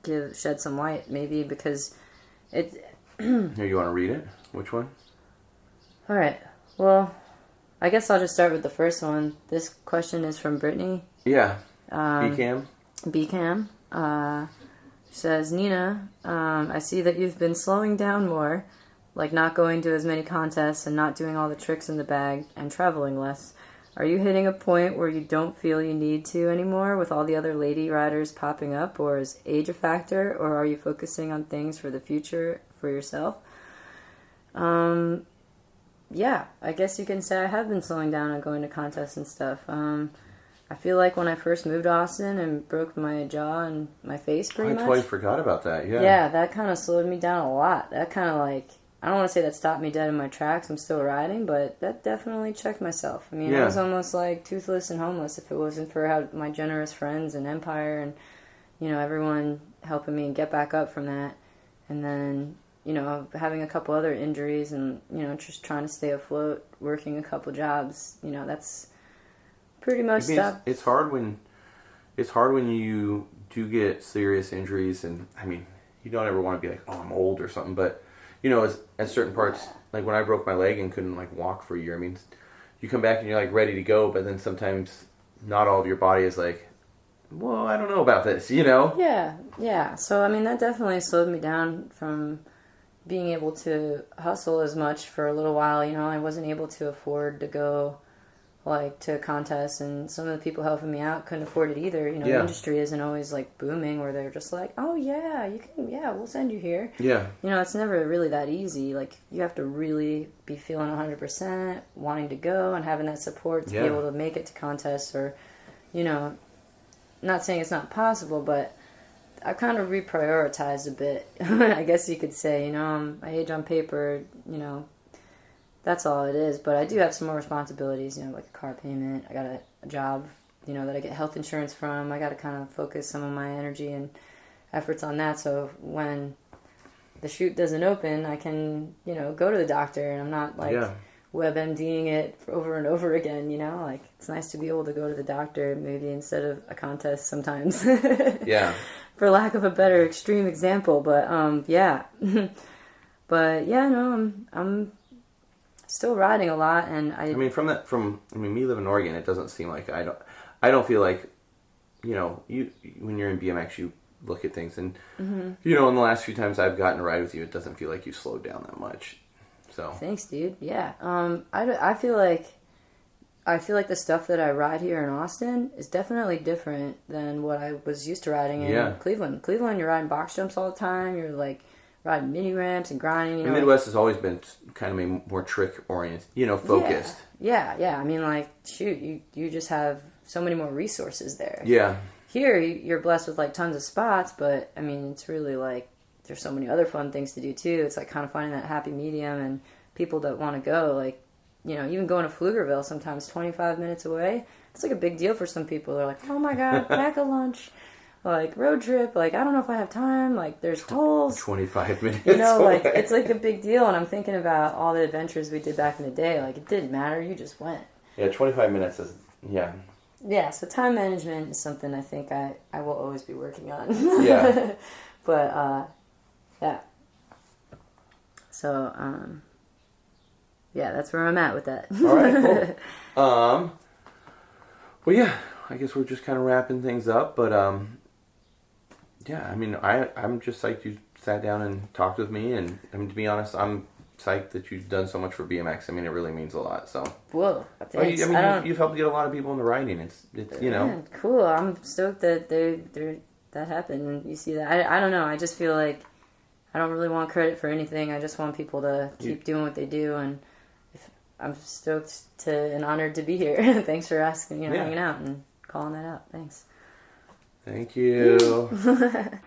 to shed some light, maybe, because it's. Here, you want to read it? Which one? All right. Well, I guess I'll just start with the first one. This question is from Brittany. Yeah. B-Cam. B-Cam. She says, Nina, I see that you've been slowing down more, like not going to as many contests and not doing all the tricks in the bag and traveling less. Are you hitting a point where you don't feel you need to anymore with all the other lady riders popping up, or is age a factor, or are you focusing on things for the future for yourself? Yeah, I guess you can say I have been slowing down on going to contests and stuff. I feel like when I first moved to Austin and broke my jaw and my face pretty much. I totally forgot about that, yeah. Yeah, that kind of slowed me down a lot. That kind of I don't want to say that stopped me dead in my tracks. I'm still riding, but that definitely checked myself. I mean, I was almost toothless and homeless if it wasn't for my generous friends and Empire and, everyone helping me get back up from that. And then, having a couple other injuries and, just trying to stay afloat, working a couple jobs, that's pretty much stopped. It's hard when you do get serious injuries, and, I mean, you don't ever want to be like, oh, I'm old or something, but... at certain parts, like when I broke my leg and couldn't walk for a year, I mean, you come back and you're ready to go, but then sometimes not all of your body is well, I don't know about this, Yeah. So, I mean, that definitely slowed me down from being able to hustle as much for a little while. I wasn't able to afford to go to contests, and some of the people helping me out couldn't afford it either. The industry isn't always booming where they're just oh yeah, you can, we'll send you here. Yeah. It's never really that easy. You have to really be feeling 100%, wanting to go and having that support to be able to make it to contests, or, not saying it's not possible, but I kind of reprioritized a bit. I guess you could say, my age on paper, that's all it is. But I do have some more responsibilities, like a car payment. I got a job, that I get health insurance from. I got to kind of focus some of my energy and efforts on that. So when the shoot doesn't open, I can, go to the doctor, and I'm not WebMDing it over and over again, it's nice to be able to go to the doctor maybe instead of a contest sometimes. Yeah. For lack of a better extreme example, but yeah. But yeah, no, I'm still riding a lot, and me live in Oregon, it doesn't seem like I don't feel like, you when you're in BMX, you look at things, and in the last few times I've gotten to ride with you, it doesn't feel like you slowed down that much. So thanks, dude. Yeah. I feel like the stuff that I ride here in Austin is definitely different than what I was used to riding in Cleveland. Cleveland, you're riding box jumps all the time. You're riding mini ramps and grinding. The Midwest has always been kind of more trick oriented, focused. Yeah. I mean, shoot, you just have so many more resources there. Yeah. Here, you're blessed with tons of spots, but I mean, it's really there's so many other fun things to do too. It's kind of finding that happy medium, and people that want to go, even going to Pflugerville sometimes 25 minutes away. It's a big deal for some people. They're oh my God, pack a lunch. like, road trip, like, I don't know if I have time, like, there's tolls. 25 minutes You know, like, away. it's like a big deal, and I'm thinking about all the adventures we did back in the day. Like, it didn't matter, you just went. Yeah, 25 minutes is, yeah. Yeah, so time management is something I think I will always be working on. Yeah. But, yeah. So, yeah, that's where I'm at with that. All right, cool. Well, yeah, I guess we're just kind of wrapping things up, but, yeah, I mean, I'm just psyched you sat down and talked with me, and, I mean, to be honest, I'm psyched that you've done so much for BMX. I mean, it really means a lot, so. Whoa, thanks. You've helped get a lot of people into riding. It's you know. Man, cool. I'm stoked that that happened, and you see that. I don't know, I just feel like I don't really want credit for anything. I just want people to keep doing what they do, and I'm stoked and honored to be here. Thanks for asking, hanging out and calling that out. Thanks. Thank you.